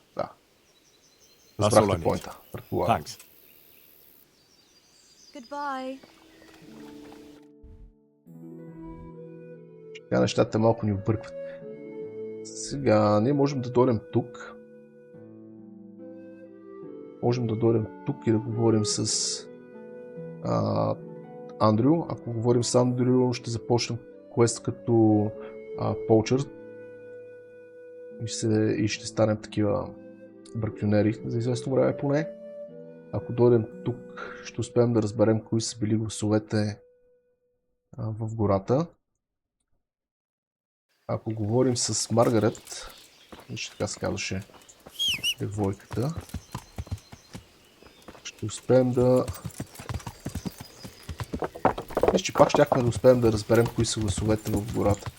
Разбрахте поинта, предполагам. Thanks. Goodbye. Така нещата малко ни объркват. Сега, ние можем да дойдем тук. Можем да дойдем тук и да говорим с Андрю. Ако говорим с Андрю, ще започнем квест като Полчър и ще станем такива браконери за известно време поне. Ако дойдем тук, ще успеем да разберем кои са били гласовете в гората. Ако говорим с Маргарет, ще така се казваше девойката, ще успеем да... Мисля, че пак щяхме да успеем да разберем кои са гласовете в гората.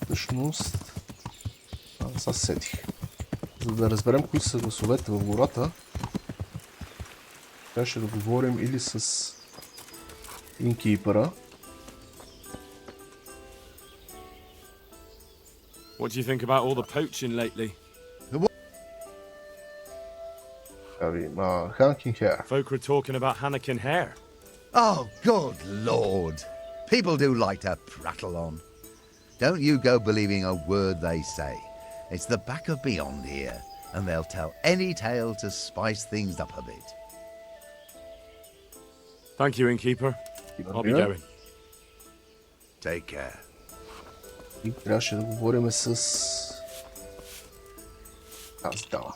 Всъщност... Сега седих. За да разберем кои са гласовете в гората, сега ще да говорим или с инкипъра. What do you think about all the poaching lately? Hannikin Hare. Folk are talking about Hannikin Hare. Oh, good lord. People do like to prattle on. Don't you go believing a word they say. It's the back of beyond here, and they'll tell any tale to spice things up a bit. Thank you, innkeeper. I'll be going. Take care. И трябваше да говорим с тази дама.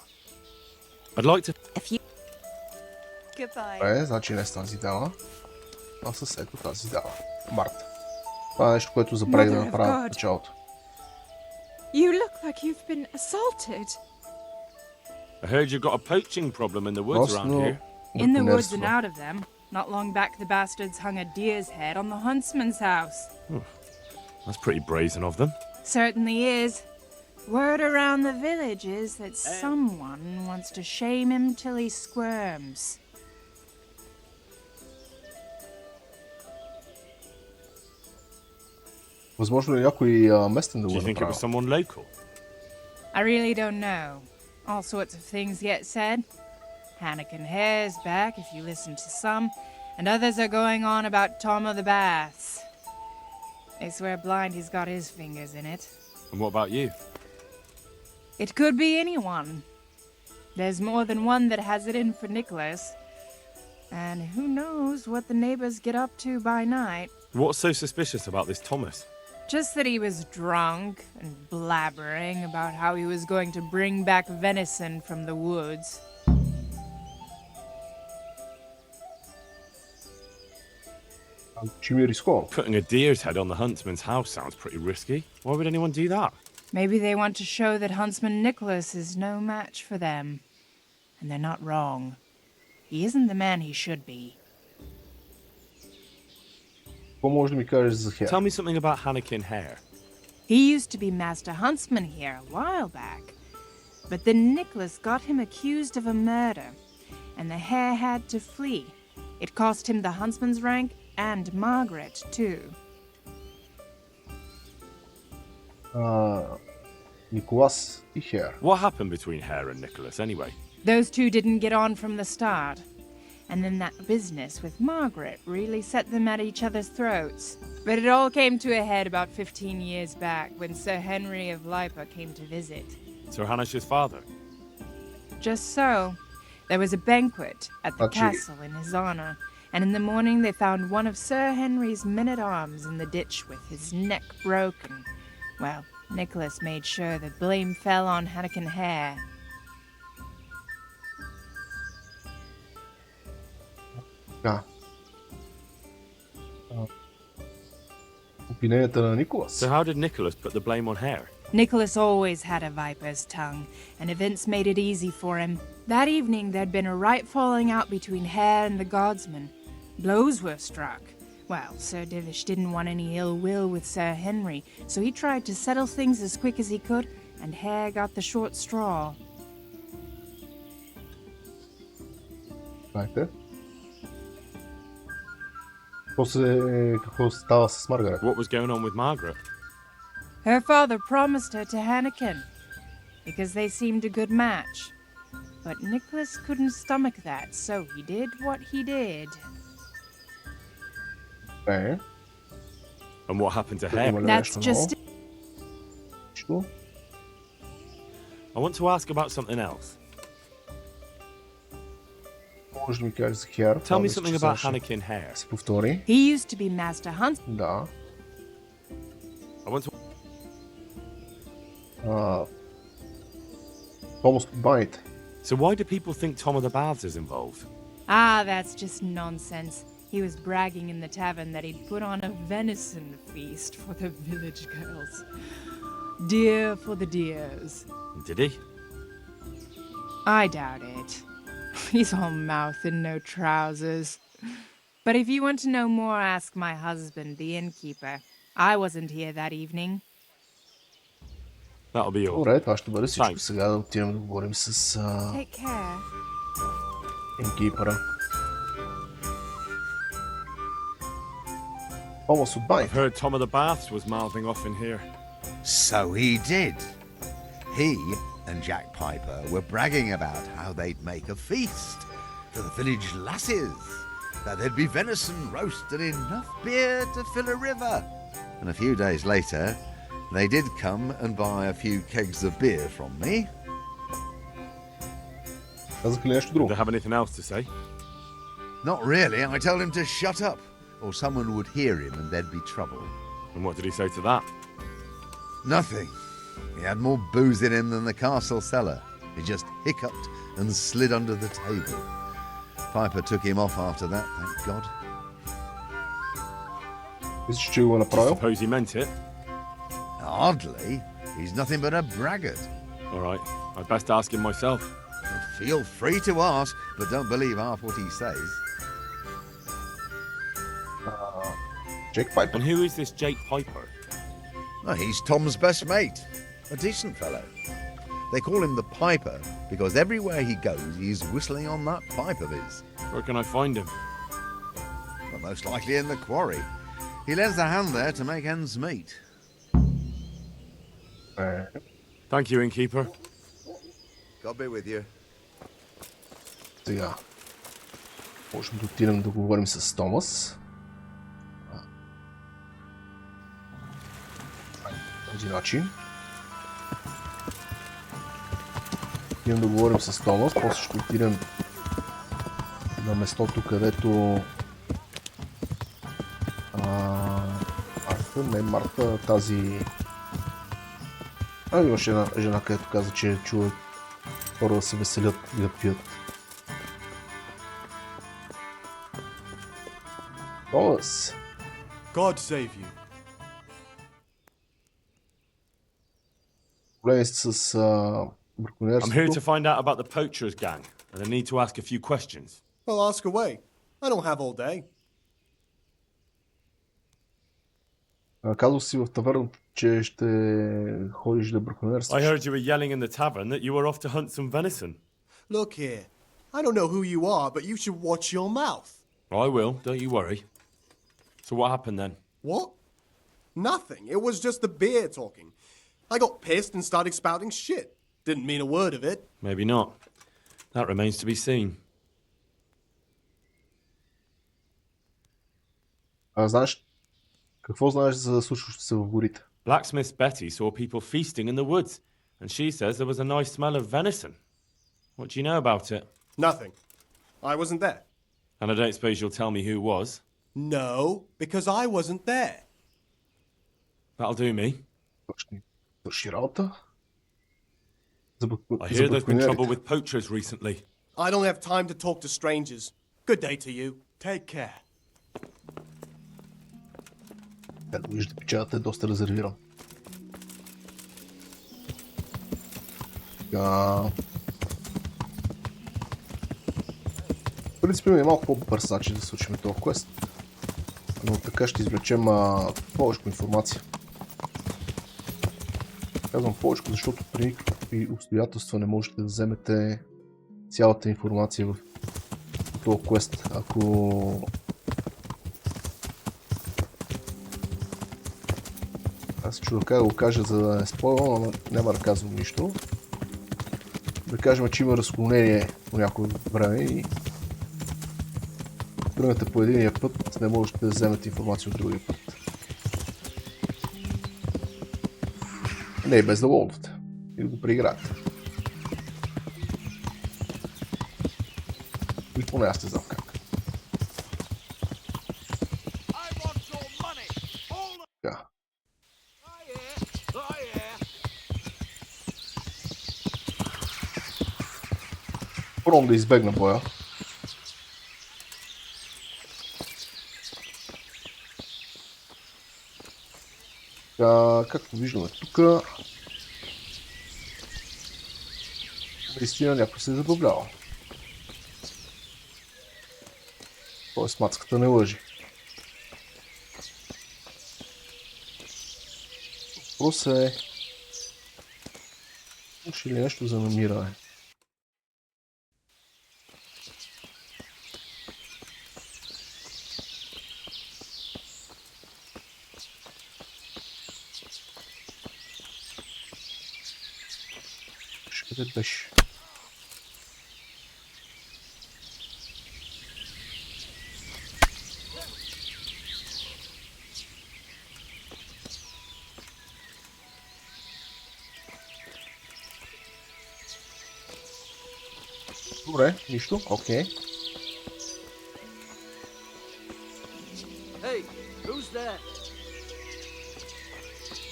I'd like to... Добре, значи не с тази дама, а с ето тази дама. Марта. Това е нещо, което забравих да направя в началото. You look like you've been assaulted. I heard you've got a poaching problem in the woods around here. In the woods and out of them. Not long back the bastards hung a deer's head on the huntsman's house. That's pretty brazen of them. Certainly is. Word around the village is that someone wants to shame him till he squirms. Възможно ли някой местен да го направи? Do you think it was someone local? I really don't know. All sorts of things get said. Hannikin Hare's back, if you listen to some, and others are going on about Tom of the Baths. They swear blind he's got his fingers in it. And what about you? It could be anyone. There's more than one that has it in for Nicholas. And who knows what the neighbors get up to by night. What's so suspicious about this Thomas? Just that he was drunk and blabbering about how he was going to bring back venison from the woods. Putting a deer's head on the huntsman's house sounds pretty risky. Why would anyone do that? Maybe they want to show that Huntsman Nicholas is no match for them. And they're not wrong. He isn't the man he should be. Какво можеш да ми кажеш за Хер? Tell me something about Hannekin Hare. He used to be Master Huntsman here a while back. But then Nicholas got him accused of a murder, and the hare had to flee. It cost him the huntsman's rank and Margaret, too. Nicholas и Хер. What happened between Hare and Nicholas, anyway? Those two didn't get on from the start. And then that business with Margaret really set them at each other's throats. But it all came to a head about 15 years back when Sir Henry of Lipa came to visit. Sir Hanish's father? Just so. There was a banquet at the castle in his honor, and in the morning they found one of Sir Henry's men-at-arms in the ditch with his neck broken. Well, Nicholas made sure the blame fell on Hannekin Hare. Обвиненията на Николас. So how did Nicholas put the blame on Hare? Nicholas always had a viper's tongue, and events made it easy for him. That evening there'd been a right falling out between Hare and the guardsmen. Blows were struck. Well, Sir Divish didn't want any ill will with Sir Henry, so he tried to settle things as quick as he could, and Hare got the short straw. Знаете? Какво става с Маргарет? What was going on with Margaret? Her father promised her to Hannekin, because they seemed a good match. But Nicholas couldn't stomach that, so he did what he did. Okay. And what happened to Hare? That's just it. I want to ask about something else. Може да ми кажеш за Хер? Tell me something about Hannekin Hare. Се повтори. He used to be Master Huntsman. Да. I want to... Томас от баните. So why do people think Tom of the Baths is involved? Ah, that's just nonsense. He was bragging in the tavern that he'd put on a venison feast for the village girls. Deer for the deers. Did he? I doubt it. He's all mouth and no trousers. But if you want to know more, ask my husband, the innkeeper. I wasn't here that evening. That'll be all. Добре, това ще бъде всичко. Сега да отидем да говорим с Take care. innkeepера. Томас от баните. I've heard Tom of the Baths was mouthing off in here. So he did. He and Jack Piper were bragging about how they'd make a feast for the village lasses, that there'd be venison roast and enough beer to fill a river. And a few days later, they did come and buy a few kegs of beer from me. Казаха ли нещо друго? Do they have anything else to say? Not really. I told him to shut up, or someone would hear him and there'd be trouble. And what did he say to that? Nothing. He had more booze in him than the castle cellar. He just hiccuped and slid under the table. Piper took him off after that, thank God. Мислиш, че го е направил? Suppose he meant it. Hardly. He's nothing but a braggart. All right, I'd best ask him myself. Feel free to ask, but don't believe half what he says. Jake Piper. And who is this Jake Piper? Oh, he's Tom's best mate. A decent fellow. They call him the Piper because everywhere he goes, he's whistling on that pipe of his. Where can I find him? Well, most likely in the quarry. He lends a hand there to make ends meet. Thank you, innkeeper. God be with you. Сега. Можем да отидем да говорим с Томас. Този начин. Отидем да говорим с Томас, после ще отидем на местото, където Марта, тази... имаше една жена, където каза, че чува хора да се веселят и да пият. Томас! God save you. Проблеми с бракониерството. I'm here to find out about the poachers gang, and I need to ask a few questions. Well, ask away. I don't have all day. Казал си в таверната, че ще ходиш да бракониерстваш. I heard you were yelling in the tavern that you were off to hunt some venison. Look here. I don't know who you are, but you should watch your mouth. I will, don't you worry. So what happened then? What? Nothing. It was just the beer talking. I got pissed and started spouting shit. Didn't mean a word of it. Maybe not. That remains to be seen. Знаеш, какво знаеш за случващото се в горите? Blacksmith Betty saw people feasting in the woods, and she says there was a nice smell of venison. What do you know about it? Nothing. I wasn't there. And I don't suppose you'll tell me who was? No, because I wasn't there. That'll do me. Върши работа? I hear there's been trouble with poachers recently. I don't have time to talk to strangers. Good day to you. Take care. Както виждате, печалът е доста резервиран. В принцип има и малко по-бърз начин да случим този квест. Но така ще извлечем повече информация. Казвам повече, защото при никакви обстоятелства не можете да вземете цялата информация в този квест. Ако аз чудо как да го кажа, за да не спойлвам, но няма да казвам нищо. Да кажем, че има разклонение по някое време и тръгнете по единия път, не можете да вземете информация от другия път. Не, без да лодвате. И да го преиграете. Или поне аз не знам как. Така. Пробвам да избегна боя. Както виждаме тук, наистина някой се е забавлява. Тоест мацката не лъжи. Въпрос е... Имаше ли нещо за намиране? Къде беше? Добре, нищо, окей.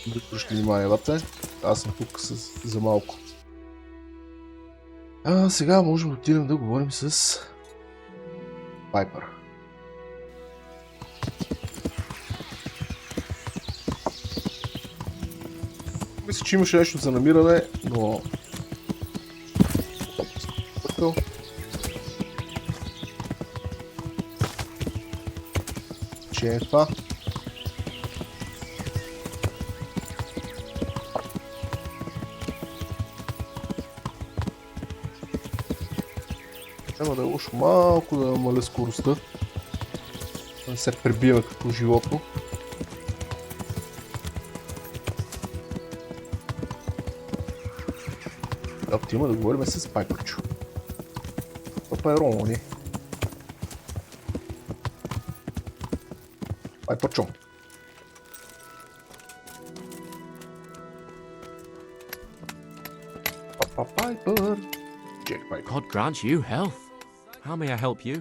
Да обръщате внимание, бате. Аз съм тук за малко. Сега можем да отидем да говорим с Пайпър. Мисля, че имаше нещо за намиране, но... Че е това? Трябва да е лошо малко да намаля скоростта, да не се пребиваме като животно. Да отиваме да говорим с Пайпърчо. Това е Ромо, не? Пайпърчо. Пайпър. God grant you health. How may I help you?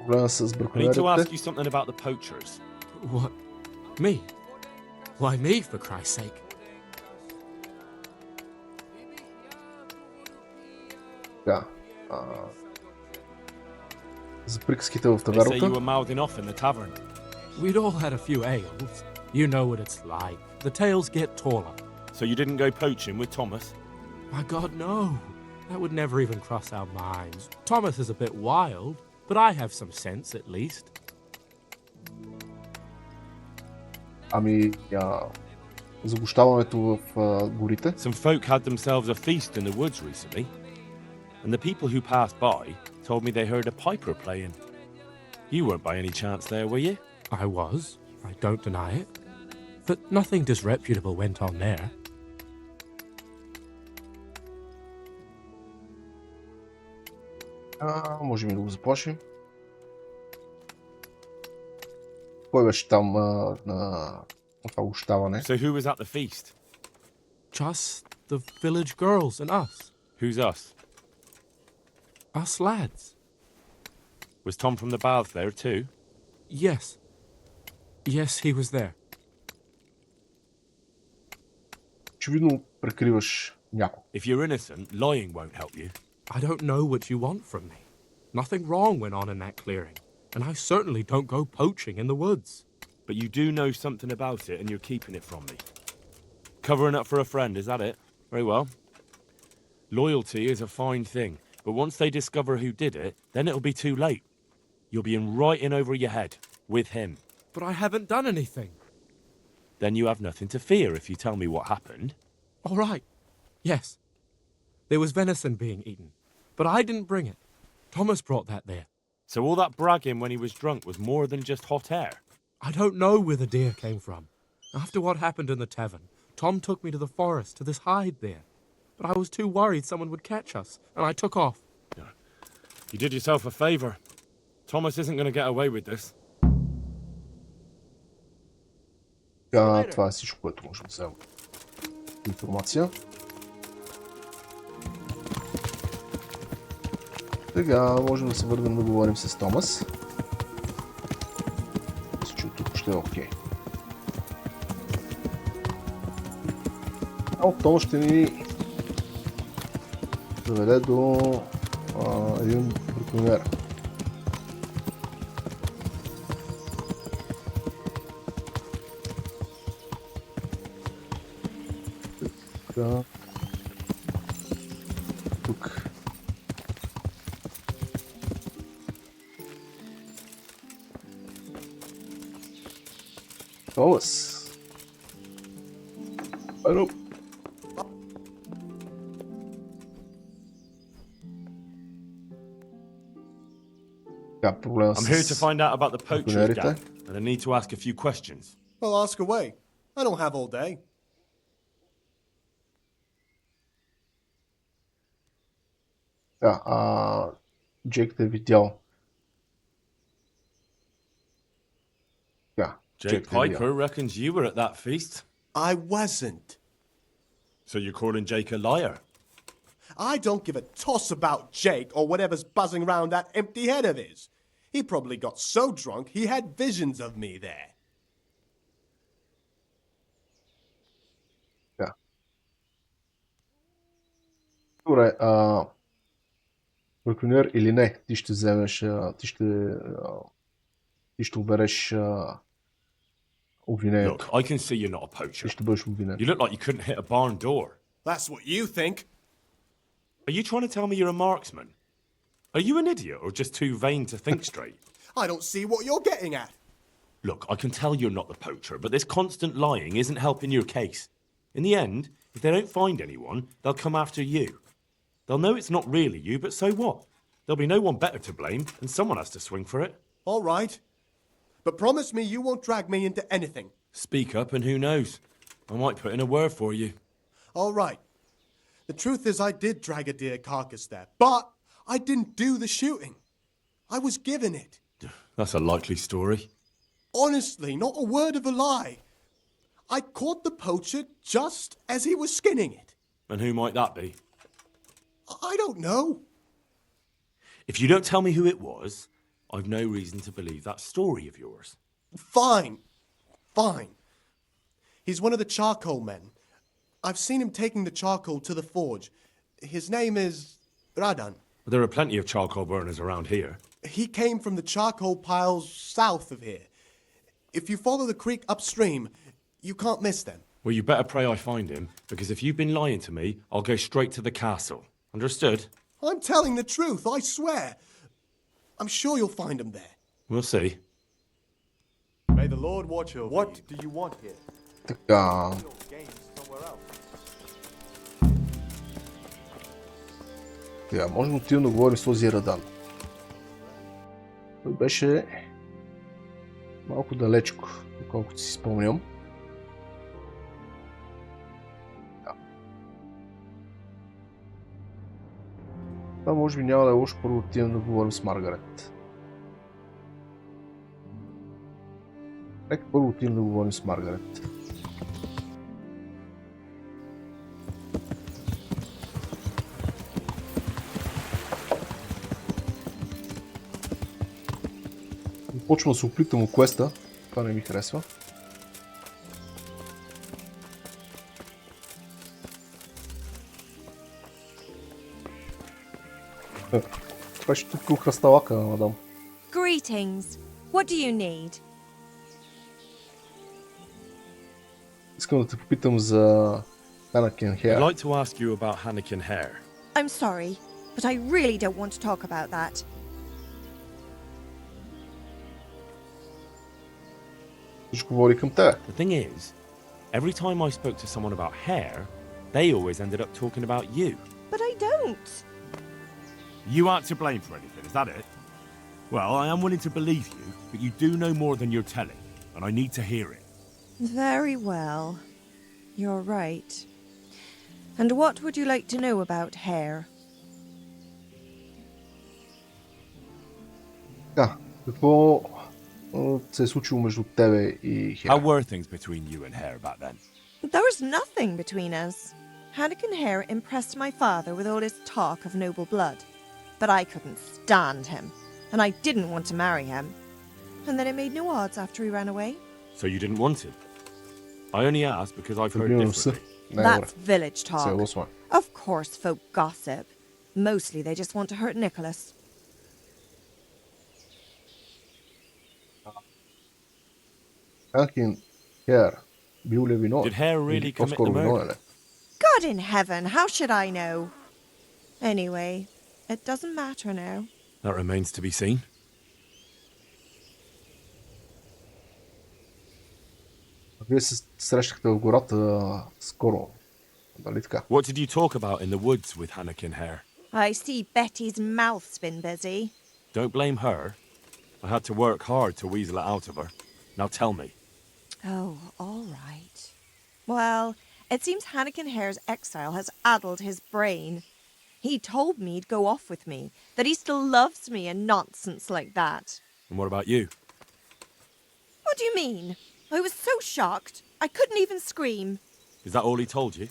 I need to ask you something about the poachers. What? Me? Why me, for Christ's sake? Да. За приказките в They say you were таверната. mouthing off in the tavern. We'd all had a few ales. You know what it's like. The tales get taller. So you didn't go poaching with Thomas? My God, no. That would never even cross our minds. Thomas is a bit wild, but I have some sense at least. Ами, загощаването в горите. Some folk had themselves a feast in the woods recently, and the people who passed by told me they heard a piper playing. You weren't by any chance there, were you? I was. I don't deny it. But nothing disreputable went on there. Можем и да го заплашим. Кой беше там на това общаване? So who was at the feast? Just the village girls and us. Who's us? Us lads. Was Tom from the baths there too? Yes. Yes, he was there. Очевидно прикриваш някой. If you're innocent, lying won't help you. I don't know what you want from me. Nothing wrong went on in that clearing, and I certainly don't go poaching in the woods. But you do know something about it and you're keeping it from me. Covering up for a friend, is that it? Very well. Loyalty is a fine thing, but once they discover who did it, then it'll be too late. You'll be in right in over your head, with him. But I haven't done anything. Then you have nothing to fear if you tell me what happened. All right. Yes. There was venison being eaten, but I didn't bring it. Thomas brought that there. So all that bragging when he was drunk was more than just hot air? I don't know where the deer came from. After what happened in the tavern, Tom took me to the forest to this hide there. But I was too worried someone would catch us, and I took off. You did yourself a favour. Thomas isn't going to get away with this. Това е всичко, което може да взема информация. Сега можем да се върнем да говорим с Томас. Мисля, че тук ще е окей. От Томас ще ни доведе до един бракониер. Тук. Томас. Алло. I'm here to find out about the poachers gang, and I need to ask a few questions. Well, ask away. I don't have all day. Джейк те е видял. Jake Piper reckons you were at that feast. I wasn't. So you're calling Jake a liar? I don't give a toss about Jake or whatever's buzzing around that empty head of his. He probably got so drunk he had visions of me there. Yeah. Добре, бракониер или не, ти ще вземеш, ти ще обереш обвинението. Look, I can see you're not a poacher. Ти ще бъдеш обвинен. You look like you couldn't hit a barn door. That's what you think. Are you trying to tell me you're a marksman? Are you an idiot or just too vain to think straight? I don't see what you're getting at. Look, I can tell you're not the poacher, but this constant lying isn't helping your case. In the end, if they don't find anyone, they'll come after you. They'll know it's not really you, but so what? There'll be no one better to blame, and someone has to swing for it. All right. But promise me you won't drag me into anything. Speak up and who knows? I might put in a word for you. All right. The truth is I did drag a deer carcass there, but I didn't do the shooting. I was given it. That's a likely story. Honestly, not a word of a lie. I caught the poacher just as he was skinning it. And who might that be? I don't know. If you don't tell me who it was, I've no reason to believe that story of yours. Fine. Fine. He's one of the charcoal men. I've seen him taking the charcoal to the forge. His name is Radan. There are plenty of charcoal burners around here. He came from the charcoal piles south of here. If you follow the creek upstream, you can't miss them. Well, you better pray I find him, because if you've been lying to me, I'll go straight to the castle. Understood? I'm telling the truth, I swear. I'm sure you'll find him there. We'll see. May the Lord watch over What you. do you want here? Така. Сега, можем да отидем да говорим с този Радан. Той беше малко далечко, доколкото си спомням. Това може би няма да е лошо първо да отидем да говорим с Маргарет. Нека първо отидем да говорим с Маргарет. Почвам да се оплитам от квеста, това не ми харесва. Това ще тук хръсталака, мадам. Greetings. What do you need? Искам да те попитам за Anakin Hare. I'd like to ask you about Anakin Hare. I'm sorry, but I really don't want to talk about that. Всичко говори към тебе. The thing is, every time I spoke to someone about Hare, they always ended up talking about you. But I don't. You aren't to blame for anything, is that it? Well, I am willing to believe you, but you do know more than you're telling, and I need to hear it. Very well. You're right. And what would you like to know about Hare? Да, какво се е случило между тебе и Хер? How were things between you and Hare back then? There was nothing between us. Anakin Hare impressed my father with all his talk of noble blood. But I couldn't stand him, and I didn't want to marry him. And then it made no odds after he ran away. So you didn't want him? I only asked because I've heard differently. That's village talk. Село. Of course folk gossip. Mostly they just want to hurt Nicholas. Anakin Hare бил ли виновен? Did Hare really commit the murder? God in heaven, how should I know? Anyway, it doesn't matter now. That remains to be seen. Вие се срещахте в гората скоро, нали така? What did you talk about in the woods with Anakin Hare? I see Betty's mouth's been busy. Don't blame her. I had to work hard to weasel it out of her. Now tell me. Oh, all right. Well, it seems Anakin Hare's exile has addled his brain. He told me he'd go off with me, that he still loves me and nonsense like that. And what about you? What do you mean? I was so shocked, I couldn't even scream. Is that all he told you?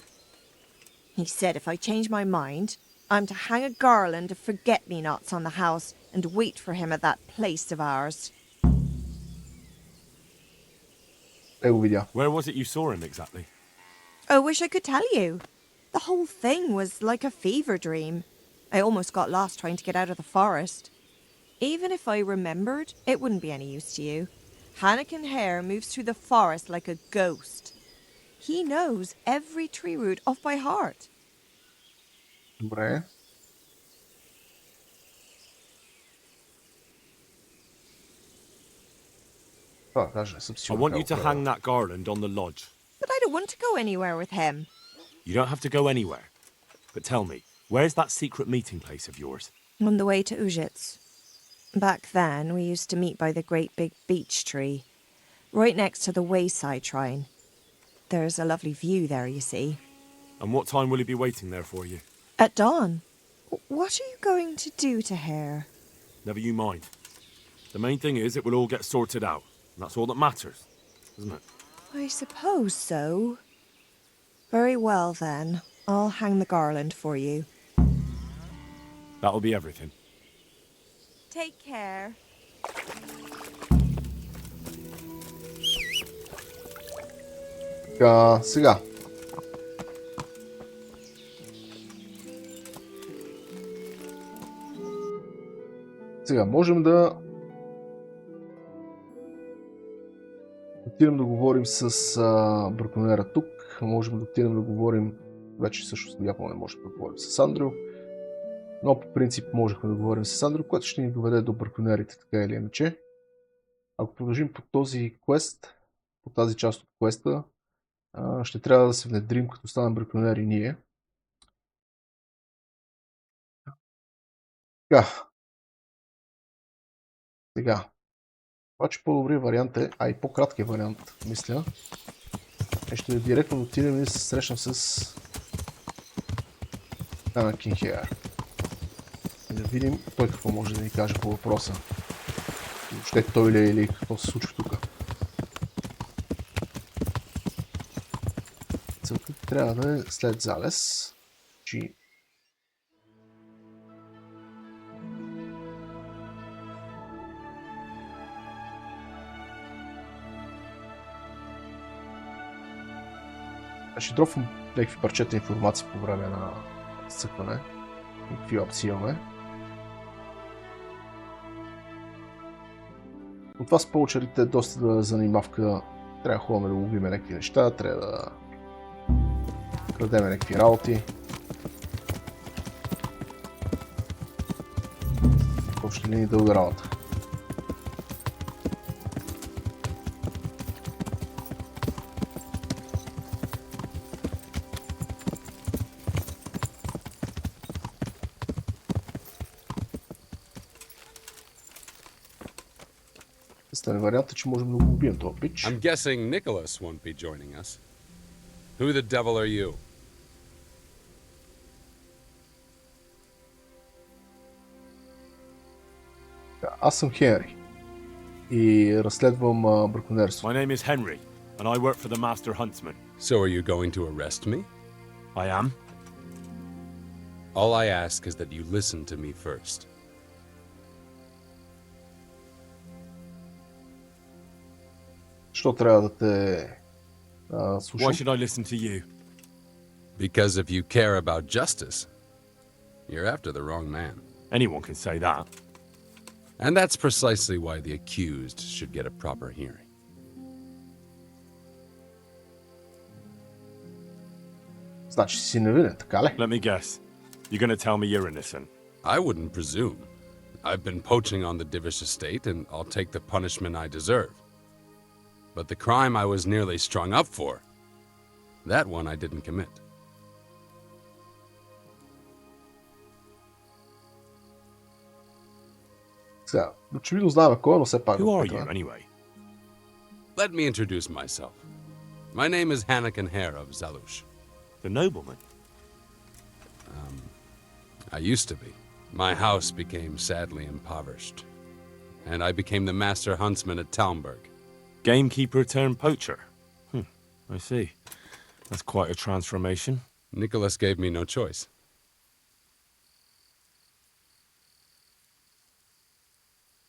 He said if I change my mind, I'm to hang a garland of forget-me-nots on the house and wait for him at that place of ours. Where was it you saw him exactly? I wish I could tell you. The whole thing was like a fever dream. I almost got lost trying to get out of the forest. Even if I remembered, it wouldn't be any use to you. Anakin Hare moves through the forest like a ghost. He knows every tree root off by heart. Добре. I want you to hang that garland on the lodge. But I don't want to go anywhere with him. You don't have to go anywhere. But tell me, where's that secret meeting place of yours? On the way to Ujits. Back then, we used to meet by the great big beech tree, right next to the wayside shrine. There's a lovely view there, you see. And what time will he be waiting there for you? At dawn. What are you going to do to Hare? Never you mind. The main thing is it will all get sorted out. And that's all that matters, isn't it? I suppose so. Very well, then. I'll hang the garland for you. That'll be everything. Take care. Сега. Сега можем да отидем да говорим с бракониера тук. Можем да отидем да говорим, вече всъщност явно не можем да говорим с Андрю. Но по принцип можехме да говорим с Андрю, което ще ни доведе до бракониерите, така или иначе. Ако продължим по този квест, по тази част от квеста, ще трябва да се внедрим, като станем браконери ние. Сега. Обаче по-добрият вариант е, и по-краткият вариант, мисля, ще директно отидем и да се срещнем с Anakin Hare. И да видим той какво може да ни каже по въпроса. Въобще той ли е или какво се случва тук. Целта трябва да е след залез. Ще дропвам някакви парчета информация по време на изцъкване. Какви опции имаме. От това с поучерите е доста да занимавка. Трябва ходаме да ловим някакви неща, трябва да крадем някакви работи. В общи линии дълга работа. Варианта, че можем да го убием този пич. I'm guessing Nicholas won't be joining us. Who the devil are you? Аз съм Хенри и разследвам браконерство. My name is Henry and I work for the Master Huntsman. So are you going to arrest me? I am. All I ask is that you listen to me first. Що трябва да те слушам? Why should I listen to you? Because if you care about justice, you're after the wrong man. Anyone can say that. And that's precisely why the accused should get a proper hearing. Значи си невинен, така ли? Let me guess. You're going to tell me you're innocent. I wouldn't presume. I've been poaching on the Divish estate, and I'll take the punishment I deserve. But the crime I was nearly strung up for, that one I didn't commit. Сега, очевидно знаем кой, но все пак. Who are you, anyway? Let me introduce myself. My name is Anakin Hare of Zalush. The nobleman? I used to be. My house became sadly impoverished, and I became the master huntsman at Talmberg. Gamekeeper turned poacher. I see. That's quite a transformation. Nicholas gave me no choice.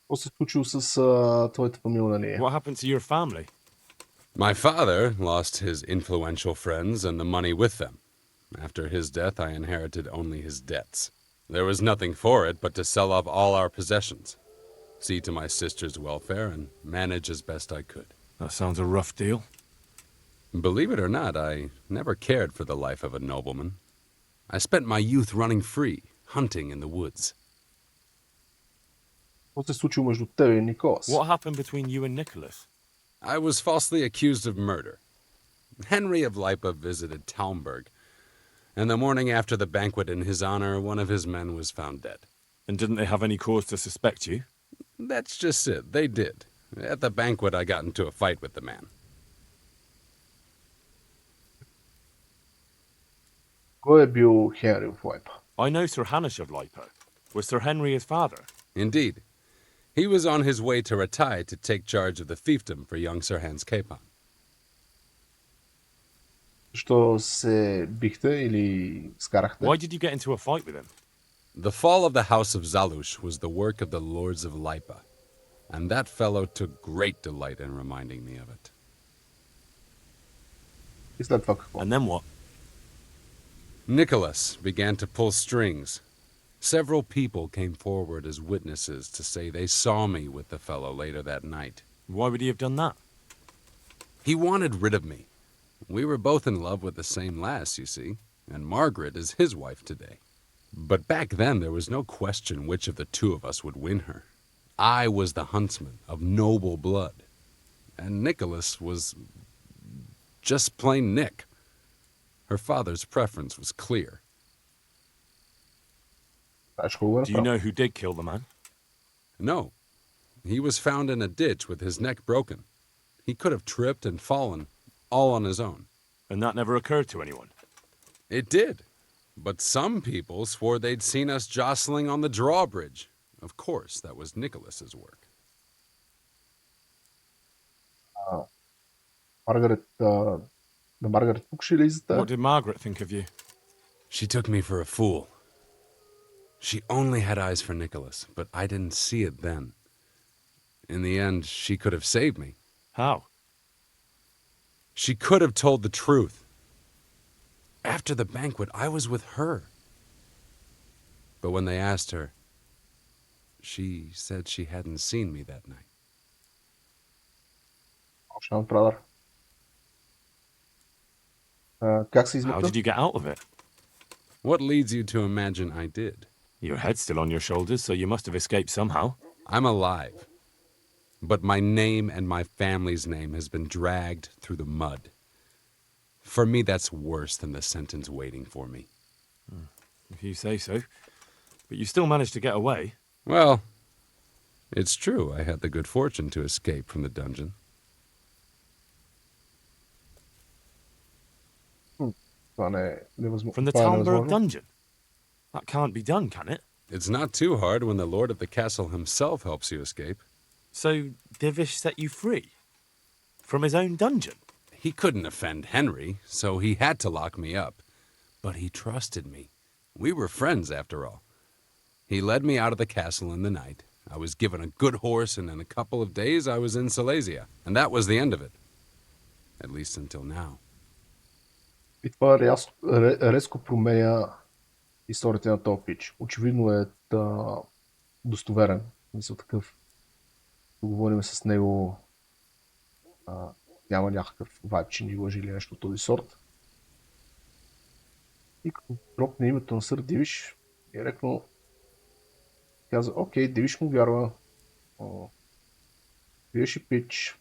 Какво се случило с твоята фамилна линия? What happened to your family? My father lost his influential friends and the money with them. After his death, I inherited only his debts. There was nothing for it but to sell off all our possessions, see to my sister's welfare, and manage as best I could. That sounds a rough deal. Believe it or not, I never cared for the life of a nobleman. I spent my youth running free, hunting in the woods. Какво се случило между тебе и Николас? What happened between you and Nicholas? I was falsely accused of murder. Henry of Lipa visited Talmberg, and the morning after the banquet in his honor, one of his men was found dead. And didn't they have any cause to suspect you? That's just it. They did. At the banquet, I got into a fight with the man. Кой е бил Хенри в Лайпа? I know Sir Hanish of Lipo. Was Sir Henry his father? Indeed. He was on his way to Ratai to take charge of the fiefdom for young Sir Hans Capon. Що се бихте или скарахте? Why did you get into a fight with him? The fall of the House of Zalush was the work of the Lords of Lipa, and that fellow took great delight in reminding me of it. И след това какво? And then what? Nicholas began to pull strings. Several people came forward as witnesses to say they saw me with the fellow later that night. Why would he have done that? He wanted rid of me. We were both in love with the same lass, you see, and Margaret is his wife today. But back then there was no question which of the two of us would win her. I was the huntsman of noble blood, and Nicholas was just plain Nick. Her father's preference was clear. Do you know who did kill the man? No. He was found in a ditch with his neck broken. He could have tripped and fallen, all on his own. And that never occurred to anyone? It did. But some people swore they'd seen us jostling on the drawbridge. Of course, that was Nicholas's work. Маргарет, на Маргарет пукши ли за What did Margaret think of you? She took me for a fool. She only had eyes for Nicholas, but I didn't see it then. In the end, she could have saved me. How? She could have told the truth. After the banquet, I was with her. But when they asked her, she said she hadn't seen me that night. How did you get out of it? What leads you to imagine I did? Your head's still on your shoulders, so you must have escaped somehow. I'm alive. But my name and my family's name has been dragged through the mud. For me, that's worse than the sentence waiting for me. If you say so. But you still managed to get away. Well, it's true. I had the good fortune to escape from the dungeon. From the Talmberg dungeon? That can't be done, can it? It's not too hard when the lord of the castle himself helps you escape. So Divish set you free? From his own dungeon? He couldn't offend Henry, so he had to lock me up. But he trusted me. We were friends, after all. He led me out of the castle in the night. I was given a good horse, and in a couple of days I was in Silesia. And that was the end of it. At least until now. И това резко променя историята на този пич. Очевидно е достоверен. Мисля такъв. Поговорим с него. Няма някакъв вайб, че ни лъжи или нещо от този сорт. И като дропне името на сър Дивиш, директно каза, окей, Дивиш му вярва. Дивиш и пич.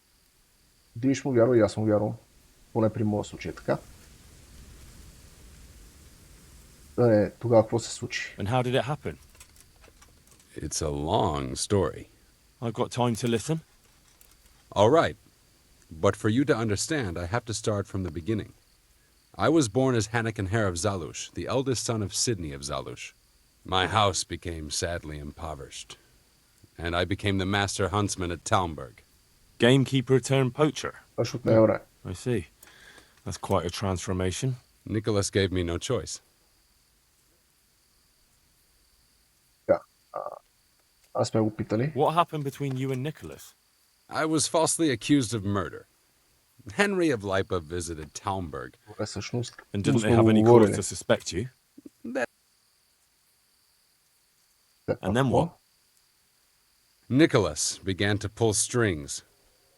Дивиш му вярва и аз му вярвам. Поне при моя случай така. Тогава какво се случи? And how did it happen? It's a long story. I've got time to listen. All right. But for you to understand, I have to start from the beginning. I was born as Hanakenher of Zalush, the eldest son of Sidney of Zalush. My house became sadly impoverished, and I became the master huntsman at Talmberg. Gamekeeper turned poacher? I see. That's quite a transformation. Nicholas gave me no choice. What happened between you and Nicholas? I was falsely accused of murder. Henry of Lipa visited Talmberg. And didn't they have any cause to suspect you? And then what? Nicholas began to pull strings.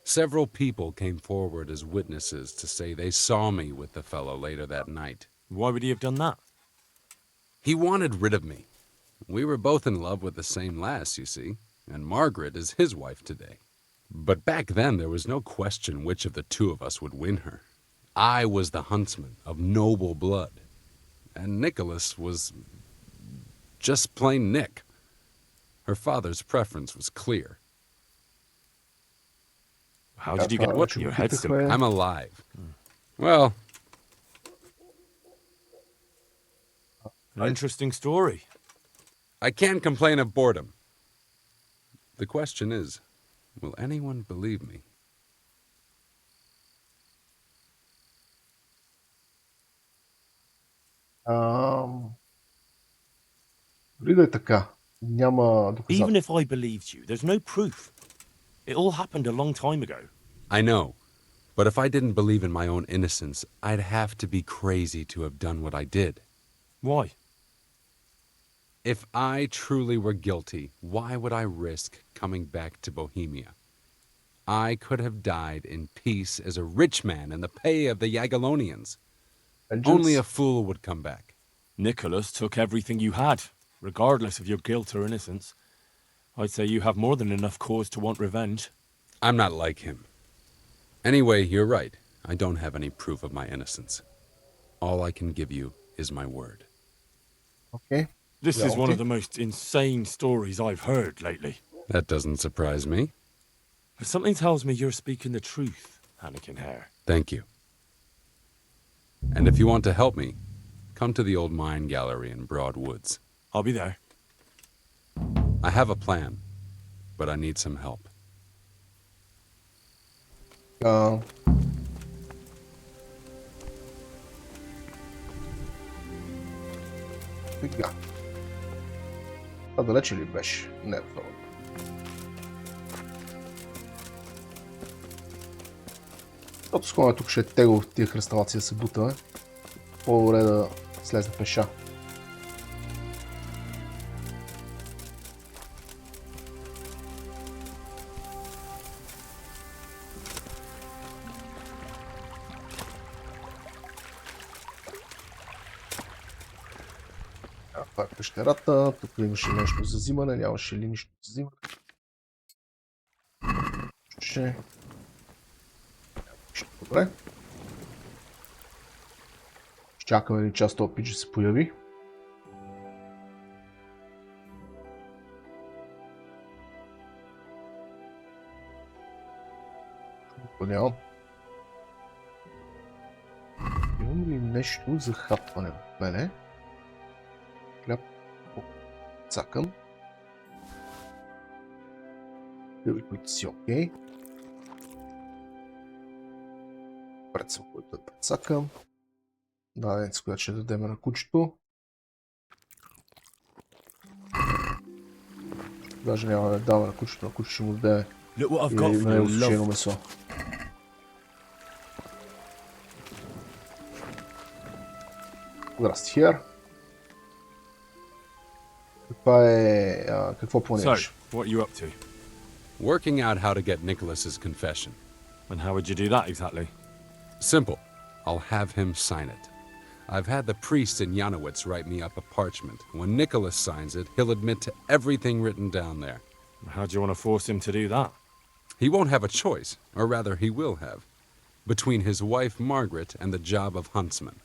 Several people came forward as witnesses to say they saw me with the fellow later that night. Why would he have done that? He wanted rid of me. We were both in love with the same lass, you see, and Margaret is his wife today. But back then there was no question which of the two of us would win her. I was the huntsman of noble blood, and Nicholas was just plain Nick. Her father's preference was clear. How did you get what? Your head still... I'm alive. Well... An interesting story. I can't complain of boredom. The question is, will anyone believe me? Even if I believed you, there's no proof. It all happened a long time ago. I know. But if I didn't believe in my own innocence, I'd have to be crazy to have done what I did. Why? If I truly were guilty, why would I risk coming back to Bohemia? I could have died in peace as a rich man in the pay of the Jagiellonians. Only a fool would come back. Nicholas took everything you had, regardless of your guilt or innocence. I'd say you have more than enough cause to want revenge. I'm not like him. Anyway, you're right. I don't have any proof of my innocence. All I can give you is my word. Okay. This is one of the most insane stories I've heard lately. That doesn't surprise me. But something tells me you're speaking the truth, Anakin Hare. Thank you. And if you want to help me, come to the old mine gallery in Broad Woods. I'll be there. I have a plan, but I need some help. Сега. А далече ли беше? Не, това. Защото сходя тук ще е тегло в тия хръсталаци да се бутаме. По-добре да слезне пеша. Това е пещерата, тук имаше нещо за взимане, нямаше ли нищо за взимане. Ще... Добре. Чакаме ли част този пич да се появи. Нямам. Имам ли нещо за хапване в мене? Хляб. Цакам. Хляби, които си окей. Прецел, който да прецакам. Даденец, която ще дадем на кучето. Даже няма да дава на кучето ще му даде и на него сушено месо. Здрасти, Хер. Какво планираш? So, what are you up to? Working out how to get Nicholas's confession. And how would you do that exactly? Simple. I'll have him sign it. I've had the priest in Janowitz write me up a parchment. When Nicholas signs it, he'll admit to everything written down there. How do you want to force him to do that? He won't have a choice, or rather he will have, between his wife Margaret and the job of huntsman.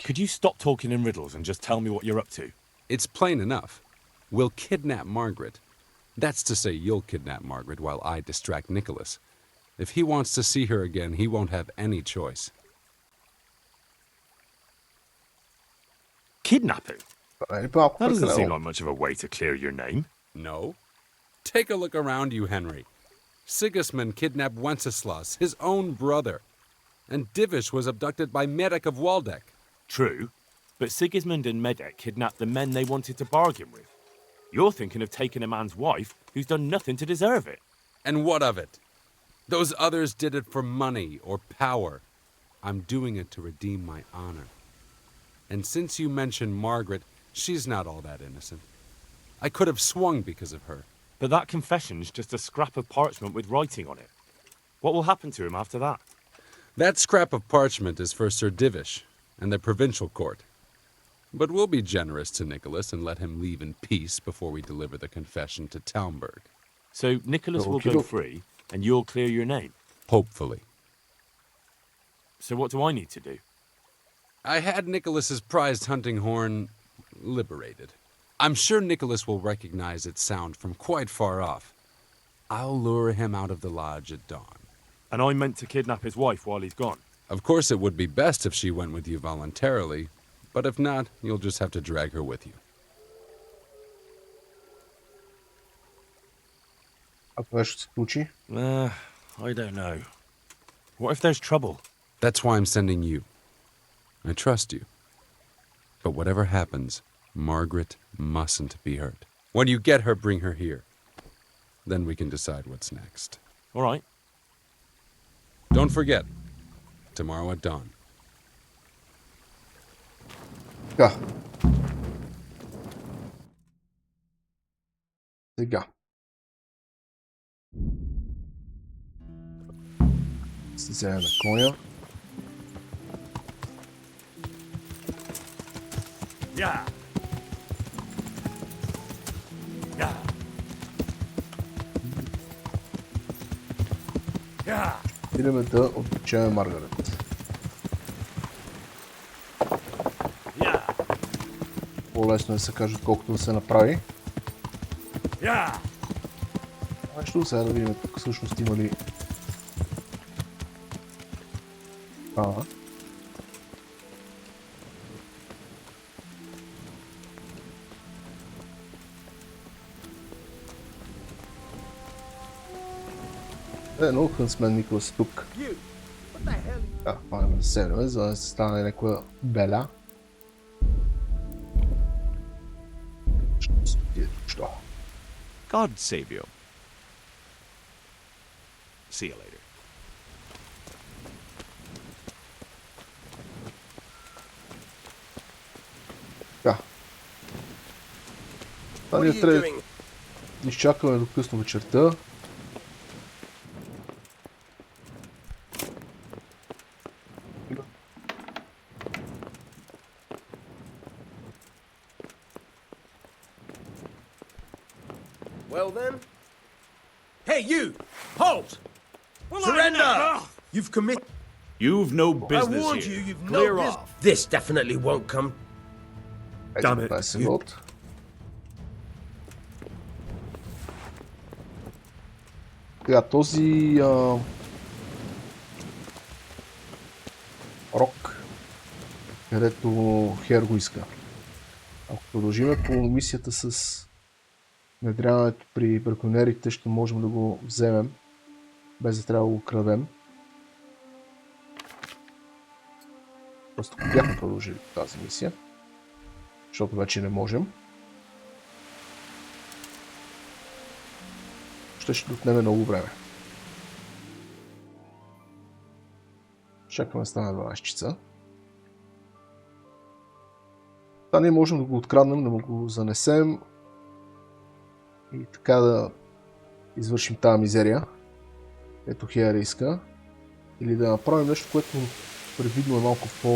Could you stop talking in riddles and just tell me what you're up to? It's plain enough. We'll kidnap Margaret. That's to say you'll kidnap Margaret while I distract Nicholas. If he wants to see her again, he won't have any choice. Kidnapping? That doesn't seem like much of a way to clear your name. No. Take a look around you, Henry. Sigismund kidnapped Wenceslas, his own brother. And Divish was abducted by Medek of Waldeck. True, but Sigismund and Medek kidnapped the men they wanted to bargain with. You're thinking of taking a man's wife who's done nothing to deserve it. And what of it? Those others did it for money or power. I'm doing it to redeem my honor. And since you mentioned Margaret, she's not all that innocent. I could have swung because of her. But that confession's just a scrap of parchment with writing on it. What will happen to him after that? That scrap of parchment is for Sir Divish and the provincial court. But we'll be generous to Nicholas and let him leave in peace before we deliver the confession to Talmberg. So Nicholas will go free and you'll clear your name? Hopefully. So what do I need to do? I had Nicholas's prized hunting horn liberated. I'm sure Nicholas will recognize its sound from quite far off. I'll lure him out of the lodge at dawn. And I'm meant to kidnap his wife while he's gone? Of course it would be best if she went with you voluntarily, but if not, you'll just have to drag her with you. I don't know. What if there's trouble? That's why I'm sending you. I trust you. But whatever happens, Margaret mustn't be hurt. When you get her, bring her here. Then we can decide what's next. All right. Don't forget, tomorrow at dawn. Така. Сега. Слизаме на коня. Идеме да отпечеме Маргарет. По-лесно е да се каже, колкото да се направи. Нещо сега да видим тук всъщност има ли... Но Хънсмен Николас тук. Това е населено, за да се стане някаква беля. Що? God save you. See you later. Така. Това ние трябва да изчакаме до късно вечерта. Well then. Hey, you! Halt! Surrender! You've committed. You've no I business warned here. you. You've Clear no off. business. This definitely won't come. Damn it! Сега този рок, където Хер го иска. Ако продължиме по мисията с внедряването при браконерите, ще можем да го вземем, без да трябва да го крадем. Просто бяхме продължили тази мисия, защото вече не можем. Ще отнеме много време. Чакаме да стане 12 часа. Та ние можем да го откраднем, да го занесем и така да извършим тази мизерия. Ето Хеер иска. Или да направим нещо, което предвидно е малко по...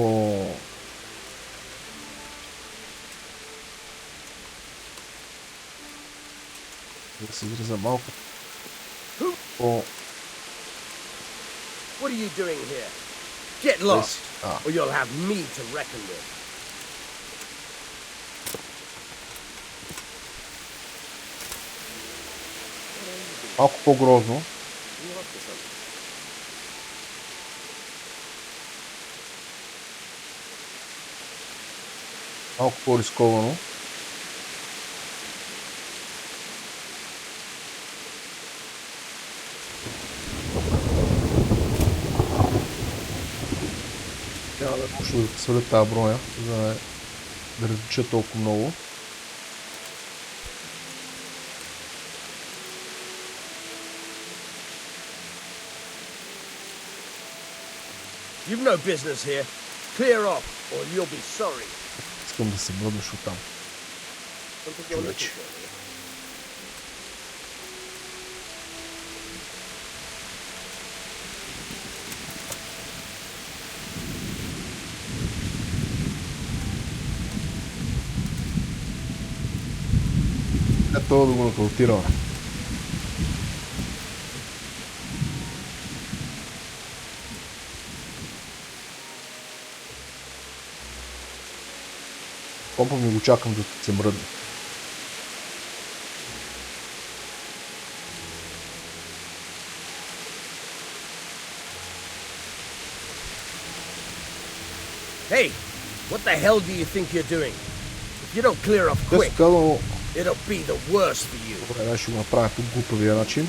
Да се изразя малко по... What are you doing here? Get lost, or you'll have me to reckon with. Малко по-грозно. Малко по-рисковано. Трябва да почна да сваля тази броя, за да различа толкова много. You've no business here. Clear off, or you'll be sorry. Искам да се мръднеш оттам. Човече. Ето да го нокаутираме. Компа ми го чакам да се мръдне. Hey, what the hell do you think you're doing? If you don't clear off quick, it'll be the worst for you. Добре, ще го направя по глупавия начин.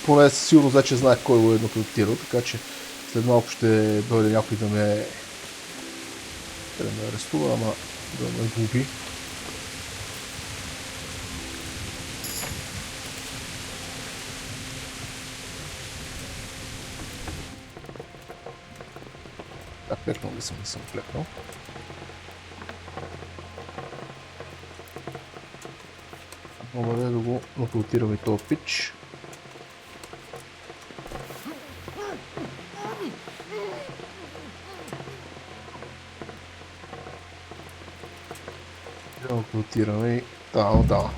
Поне сигурно вече знаех кой го е нокаутирал, така че след малко ще дойде някой да ме арестува, ама да ме глуби. Так, клекнал ли съм? Не съм клекнал. Добре да го нокаутираме и този пич. Телепортираме и да.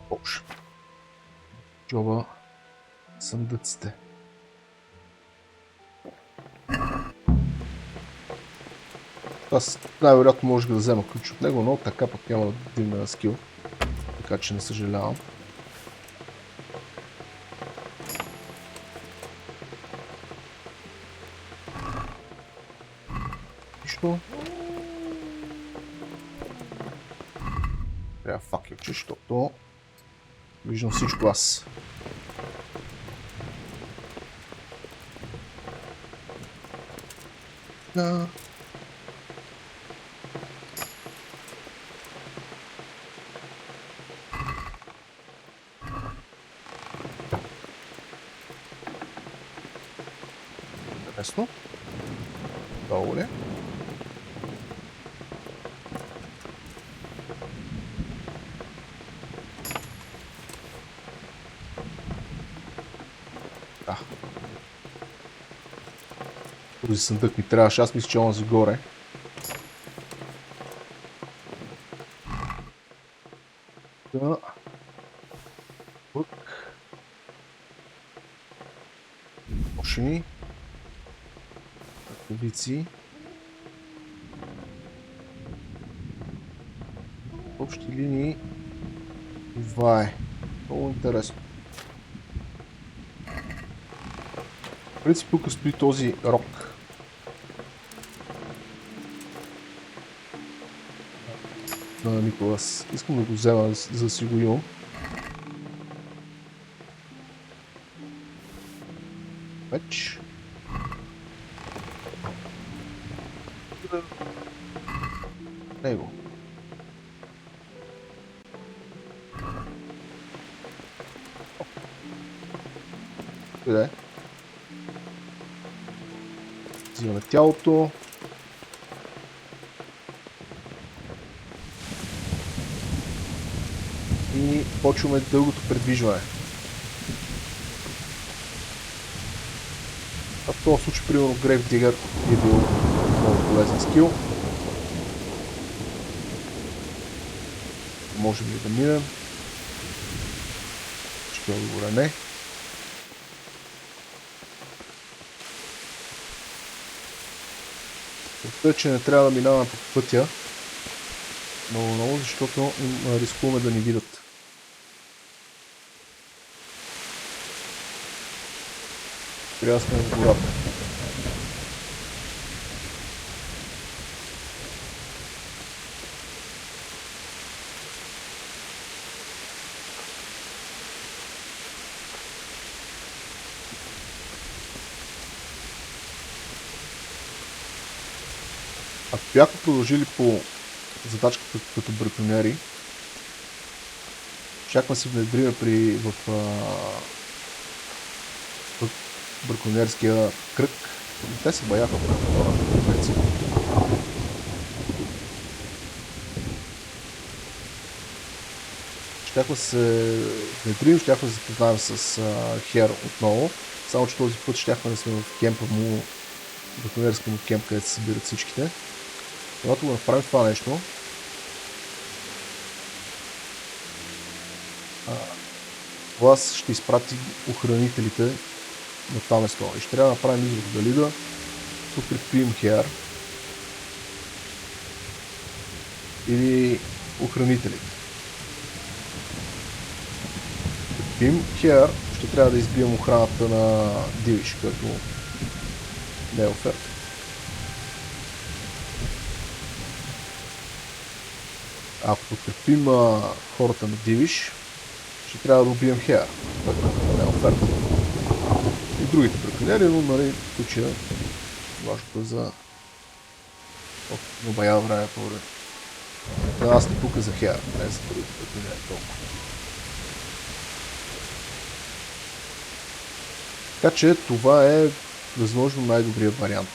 Боже. Джоба съндъците. Аз най-вероятно може да взема ключ от него, но така пък няма да дигна скил. Така че не съжалявам. Нищо. Трябва факелче, защото виждам всичко аз. Да. Интересно. Долу ли? Да. Този съндък ми трябваше, аз мисля, че онзи горе. Да. Тук. Машини. Ръкавици. В общи линии. Това е. Много интересно. В принцип тук стои този рок. На Николас. Искам да го взема, за да си го имам. Вече. Него. Къде? Взимаме тялото. И почваме дългото предвижване. А в този случай, примерно, Grave Digger е бил много полезен скил. Можем ли да минем? Ще отговоря не. Тъй, че не трябва да минаваме по пътя много, защото рискуваме да ни видят. Трябва да сме в гората. Ако бяха продължили по задачката като бракониери, щяхме се внедриме в бракониерския кръг. Те се баяха в принцип. Щяхме се внедрим, щяхме да се запознаем с Хер отново, само че този път щяхме да сме в кемпа му, бракониерския му кемп, където се събират всичките. Когато го направим това нещо, Влас ще изпрати охранителите на това место. И ще трябва да направим избор дали да подкрепим Хер или охранителите. Подкрепим Хер, ще трябва да избием охраната на Дивиш, което не е оферта. Ако подкрепим хората на Дивиш, ще трябва да убием Хер, което не е оферта. И другите бракониери, но нали, в случая важното е за бая време по-време. За нас не пука за Хер, не за другите бракониери толкова. Така че това е възможно най-добрият вариант.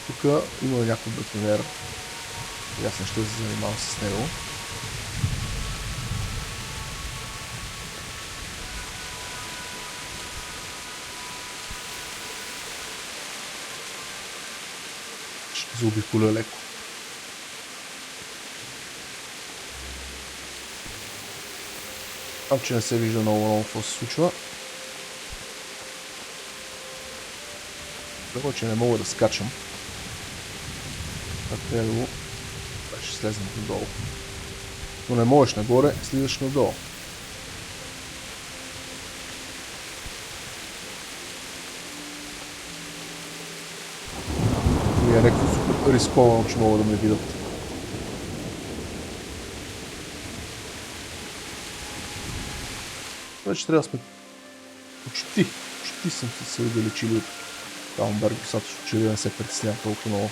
Тук има някой бракониер. И аз не ще се занимавам с него. заобиколя леко. Там, че не се вижда много какво се случва. Това, че не мога да скачам. А трябва да го... ще слезнем надолу. Но не можеш нагоре, слизаш надолу. И е някакво супер рисковано, че могат да ме видят. Вече трябва да сме почти съм се отдалечили от Таунберг, достатъчно, че да не се притеснявам толкова много.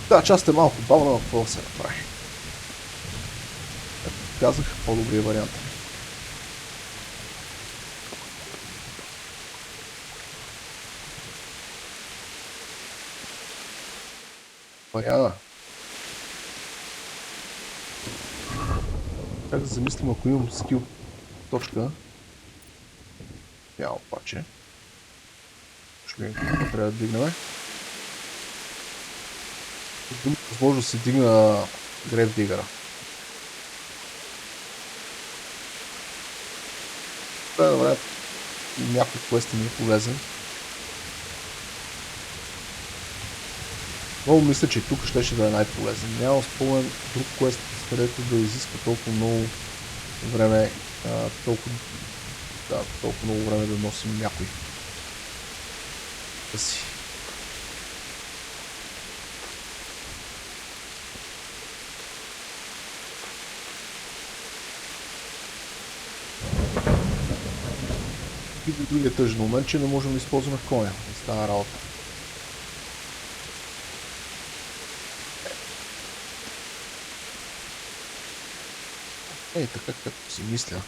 Да, част е малко бавна, но какво се направи. Както казах, по-добрия вариант. Баяна. Как да замислим, ако имам скил точка. Обаче. Ще видим какво трябва да дигнем. Възможно да се дигна Грейв Дигъра. Да, добре. Някой квест ми е полезен. Много мисля, че тук ще да е най-полезен. Нямам спомен друг квест, където да изисква толкова много време, толкова много време да носим някой. Да си. И до другия тъжен момент, че не можем да използваме коня. Не става работа. Така както си мисля.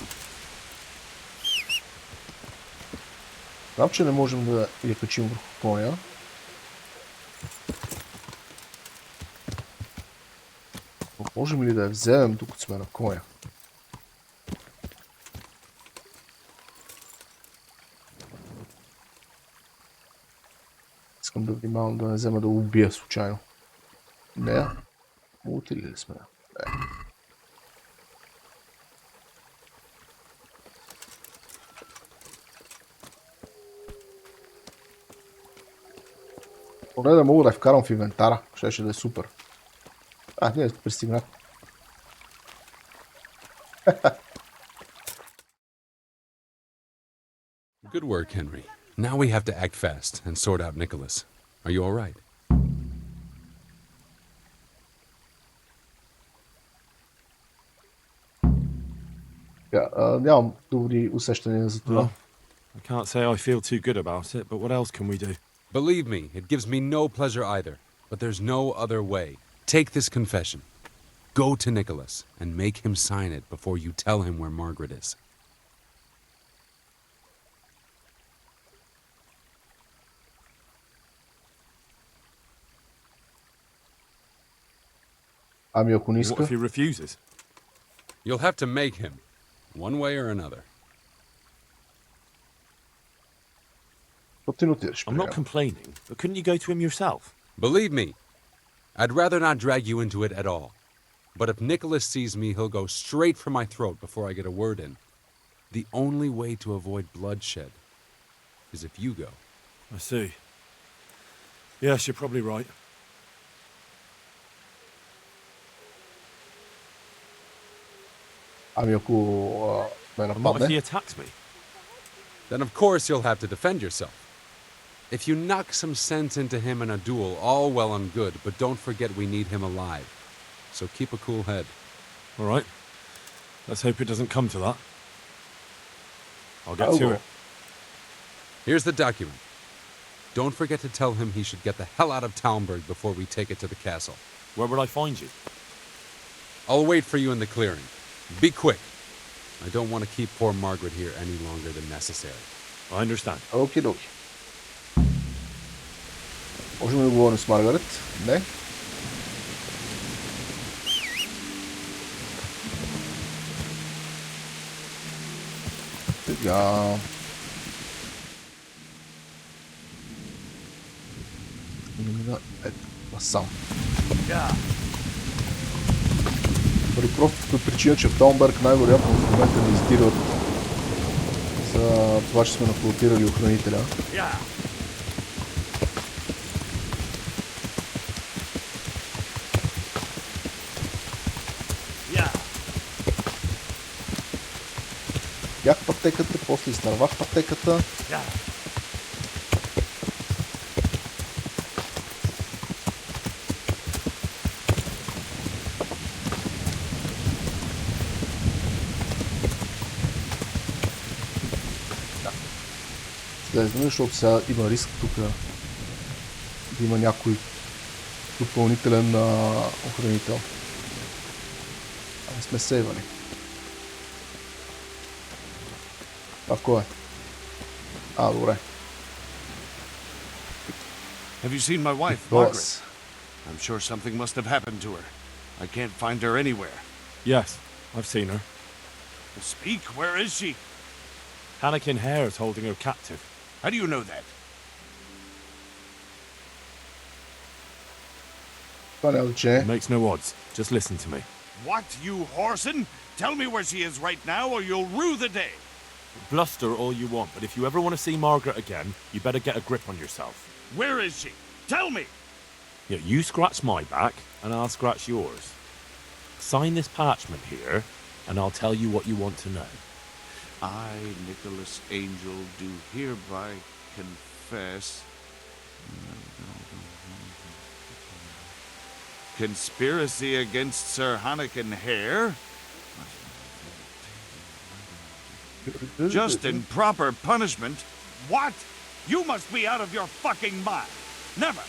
Знам, че не можем да я качим върху коня. Но можем ли да я вземем докато сме на коня? Искам да внимавам да не взема да убия случайно. Не. Мулти ли сме? Не. Поне да мога да я вкарам в инвентара. Ще да е супер. Ние пристигнахме. Good work, Henry. Now we have to act fast and sort out Nicholas. Are you all right? Нямам добри усещания за това. I can't say I feel too good about it, but what else can we do? Believe me, it gives me no pleasure either. But there's no other way. Take this confession. Go to Nicholas and make him sign it before you tell him where Margaret is. Ами ако не иска? What if he refuses? You'll have to make him, one way or another. I'm not complaining, but couldn't you go to him yourself? Believe me, I'd rather not drag you into it at all. But if Nicholas sees me, he'll go straight for my throat before I get a word in. The only way to avoid bloodshed is if you go. I see. Yes, you're probably right. Ами ако ме And what if he нападне? attacks me? Then of course you'll have to defend yourself. If you knock some sense into him in a duel, all well and good, but don't forget we need him alive. So keep a cool head. All right. Let's hope it doesn't come to that. I'll get to it. Here's the document. Don't forget to tell him he should get the hell out of Talmberg before we take it to the castle. Where will I find you? I'll wait for you in the clearing. Be quick. I don't want to keep poor Margaret here any longer than necessary. I understand. Окей. Можем ли да говорим с Маргарет? Не. Сега... Ето, сам. Поради простата причина, че в Таунберг най-вероятно в момента ни издирват за това, че сме нафлотирали охранителя. Бях в пътеката, после изтървах пътеката. Слезнаме, защото сега има риск тук да има някой допълнителен охранител. А не сме сейвали. А кой е? Добре. Have you seen my wife, Margaret? I'm sure something must have happened to her. I can't find her anywhere. Yes, I've seen her. Speak, where is she? Hannikin Hare is holding her captive. How do you know that? It makes no odds. Just listen to me. What, you whoreson? Tell me where she is right now or you'll rue the day. Bluster all you want, but if you ever want to see Margaret again, you better get a grip on yourself. Where is she? Tell me! Yeah, you scratch my back, and I'll scratch yours. Sign this parchment here, and I'll tell you what you want to know. I, Nicholas Angel, do hereby confess... conspiracy against Sir Hannikin Hare? Just in proper punishment? What? You must be out of your fucking mind. Never.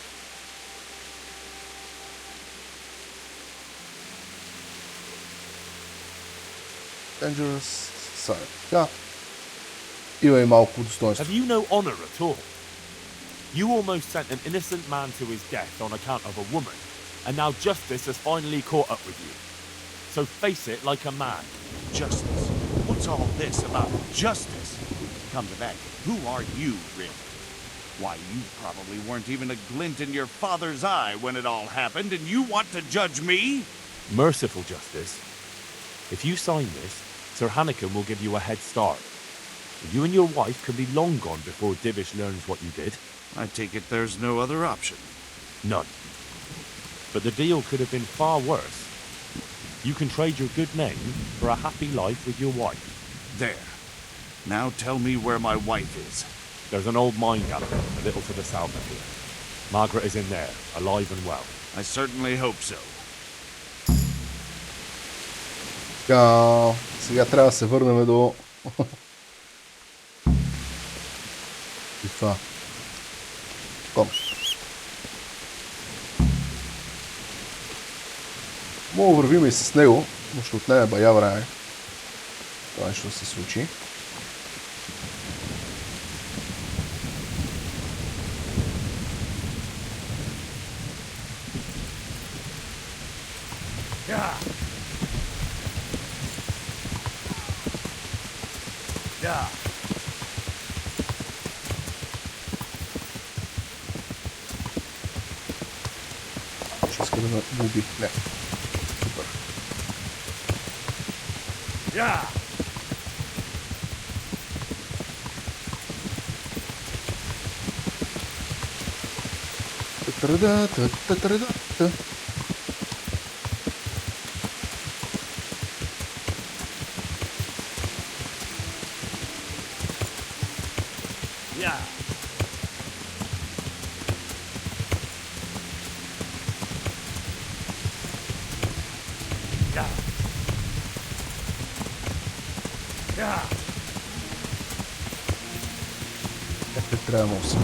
Dangerous side. Yeah. Има и малко достоинство. Have you no honor at all? You almost sent an innocent man to his death on account of a woman, and now justice has finally caught up with you. So face it like a man. Justice? What's all this about justice? Come to that, who are you, really? Why, you probably weren't even a glint in your father's eye when it all happened, and you want to judge me? Merciful justice. If you sign this, Sir Hannikin will give you a head start. You and your wife can be long gone before Divish learns what you did. I take it there's no other option. None. But the deal could have been far worse. You can trade your good name for a happy life with your wife. There. Now tell me where my wife is. There's an old mine gallery a little to the south of here. Margaret is in there, alive and well. I certainly hope so. Сега трябва да се върнем до... И това. Мога вървим и с него, но ще отнеме бая време. Това нещо се случи. Ще иска да ме уби. Не. Супер. Та-та-да-та-та-та-да-та. Трябва да се.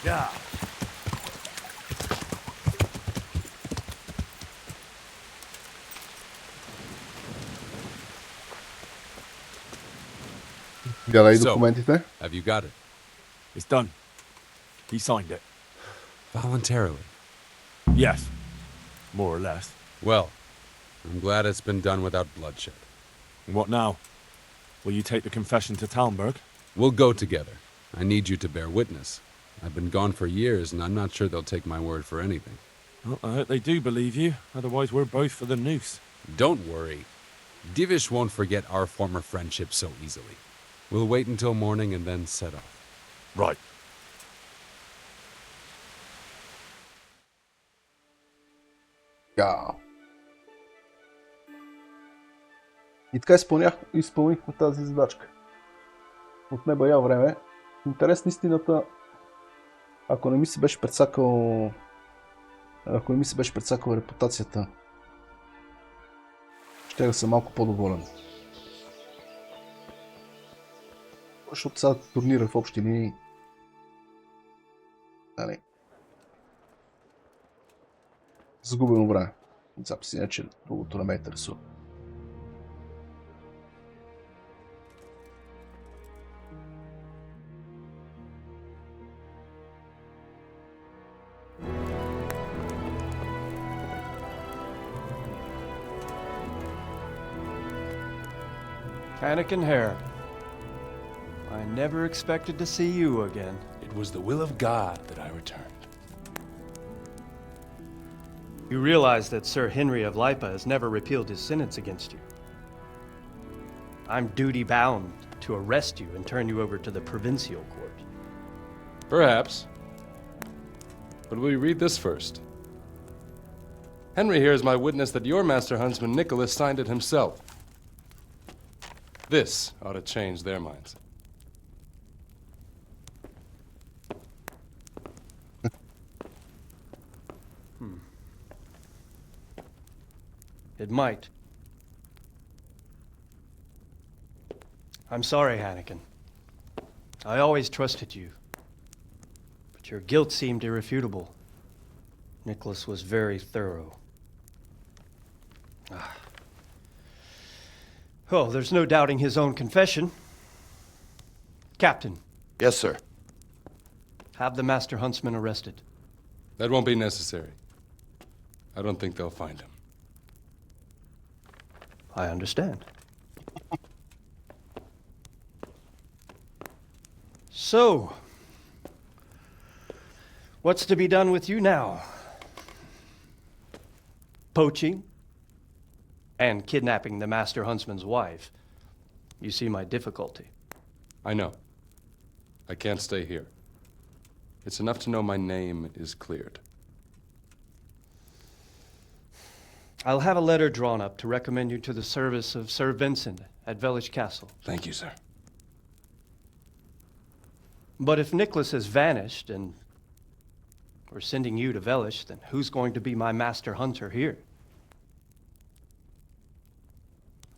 Yeah. Гледай документите. Have you got it? It's done. He signed it. Voluntarily? Yes. More or less. Well, I'm glad it's been done without bloodshed. What now? Will you take the confession to Talmberg? We'll go together. I need you to bear witness. I've been gone for years, and I'm not sure they'll take my word for anything. Well, I hope they do believe you. Otherwise, we're both for the noose. Don't worry. Divish won't forget our former friendship so easily. We'll wait until morning and then set off. Right. Yeah. И така изпълнихме тази задачка. Отне бая време. Интерес на истината, ако не ми се беше прецакал репутацията, ще да съм малко по-доволен. Защото сега турнира в общи линии. Нали. Загубено време. Записи не, че другото не ме интересува. Anakin Hare, I never expected to see you again. It was the will of God that I returned. You realize that Sir Henry of Lipa has never repealed his sentence against you. I'm duty-bound to arrest you and turn you over to the provincial court. Perhaps. But will you read this first? Henry here is my witness that your master huntsman Nicholas signed it himself. This ought to change their minds. It might. I'm sorry, Anakin. I always trusted you. But your guilt seemed irrefutable. Nicholas was very thorough. Oh, there's no doubting his own confession. Captain. Yes, sir. Have the Master Huntsman arrested. That won't be necessary. I don't think they'll find him. I understand. So, what's to be done with you now? Poaching? And kidnapping the Master Huntsman's wife. You see my difficulty. I know. I can't stay here. It's enough to know my name is cleared. I'll have a letter drawn up to recommend you to the service of Sir Vincent at Vellish Castle. Thank you, sir. But if Nicholas has vanished and we're sending you to Vellish, then who's going to be my master hunter here?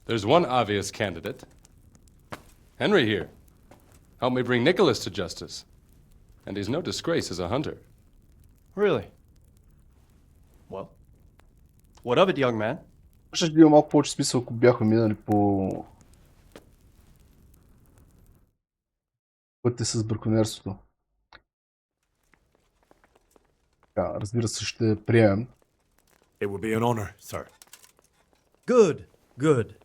There's one obvious candidate. Henry here. Help me bring Nicholas to justice. And he's no disgrace as a hunter. Really? Well, what of it, young man? Ще има малко повече смисъл, ако бяхме минали по пътя с бракониерството. Да, разбира се, ще приемем. It would be an honor, sir. Good, good.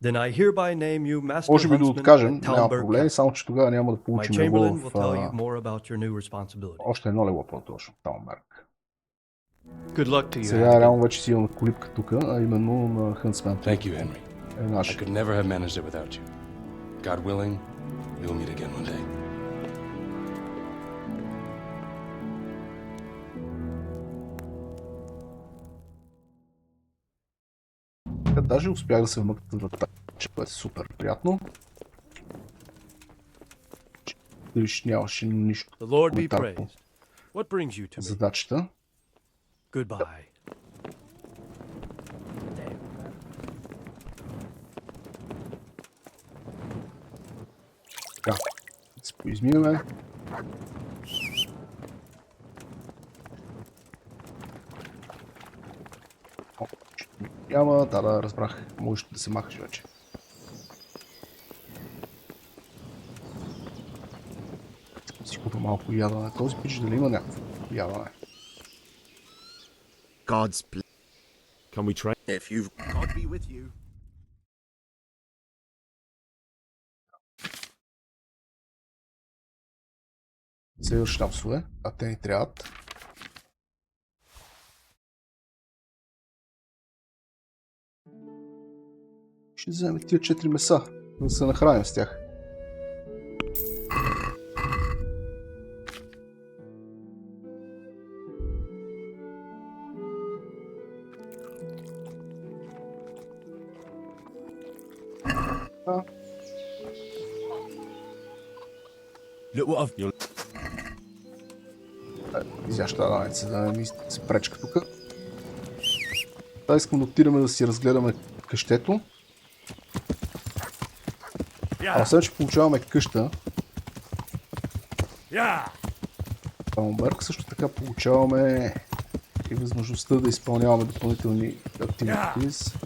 Then I hereby name you Master Може би да Huntsman откажем, at няма Talmberg проблем, само че тогава няма да My получим легло Chamberlain will tell you в more about your new responsibility. още едно легло по-точно, Талмберг. Good luck to you. Сега реално вече си имаме колипка тук, а именно на Хънсмен. Thank you, Henry. Е наш. I could never have managed it without you. God willing, we'll meet again one day. Даже успях да се вмъкна врата, което е супер приятно. Виж, нямаше нищо коментар по задачата. Goodbye. Така, се поизмиваме. Няма, да, разбрах. Можеш да се махаш вече. Си купа малко ядане. Този пич дали има някакво ядане? God's plan. Can we train? If you've God be with you. Сега шнапсове, а те ни трябват. Ще вземем тия 4 меса, да се нахраним с тях. Изяща раница, да не ми се пречка тук. Искам да отидем да си разгледаме къщето. Освен, че получаваме къща. Бърк, също така получаваме и възможността да изпълняваме допълнителни активности.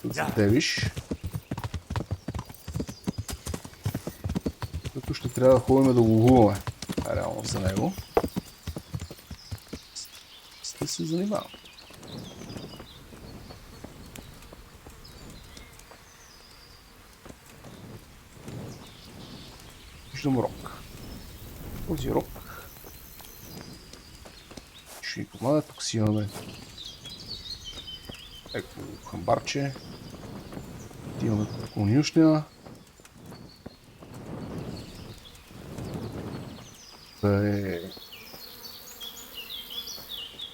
За девиш. Като ще трябва да ходим да ловуваме. Реално за него. Ще се занимавам. Виждам рок. Този рок ще ни помага. Тук си имаме хамбарче. Имаме конюшня. Да е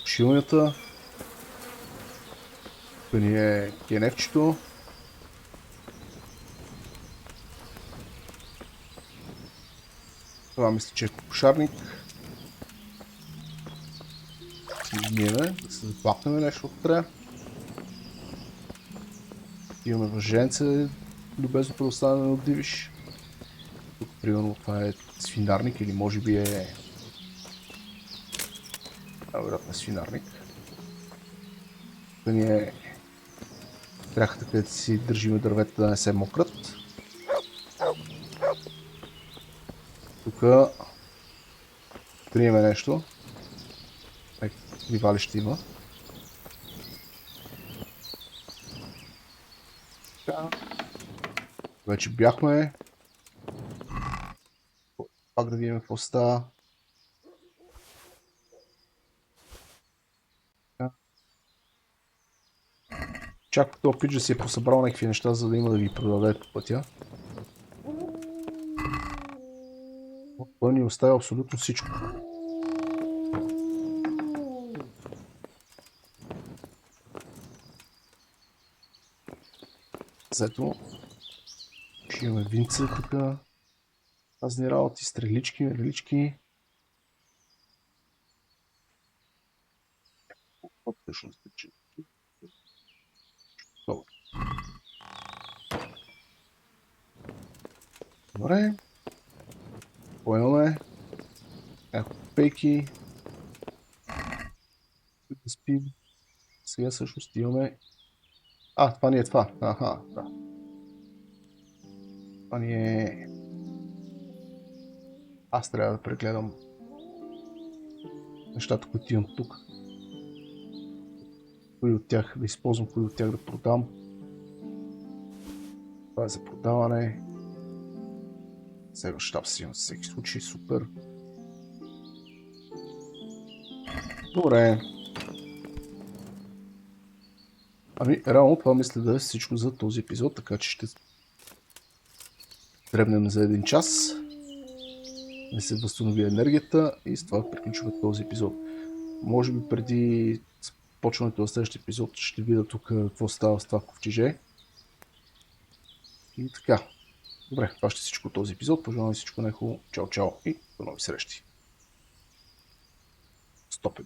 шилнята. Тук ни е геневчето. Това мисля, че е кошарник. Си измиеме, да се заплакнем нещо отре. Имаме въженце, любезно предоставяне от дивиш. Тук, примерно, това е свинарник или може би е... вероятно е свинарник. Тук ни е тряхата, където си държиме дървета да не се мократ. Тук приеме нещо. Вивалище има. Вече бяхме. Пак да видим какво става. Чак този пич да си е посъбрал някакви неща, за да има да ги продаде по пътя. Той ни оставя абсолютно всичко. Зато ще имаме винце тук. Разни работи, стрелички, мерлички. Добре. Поемаме. Някакво пейки. Да спим. Сега всъщност имаме... това ни е това. Аха, да. Това ни е... Аз трябва да прегледам нещата, които имам тук. Кои от тях да използвам, кои от тях да продам. Това е за продаване. Сега щаб си имам за всеки случай, супер. Добре. Реално това мисля да е всичко за този епизод, така че ще требнем за 1 час. Да се възстанови енергията и с това приключваме този епизод. Може би преди почването на следващия епизод ще видя тук какво става с това ковчеже. И така. Добре, това ще е всичко от този епизод. Пожелавам ви всичко най-хубаво. Чао, чао и до нови срещи. Стоп.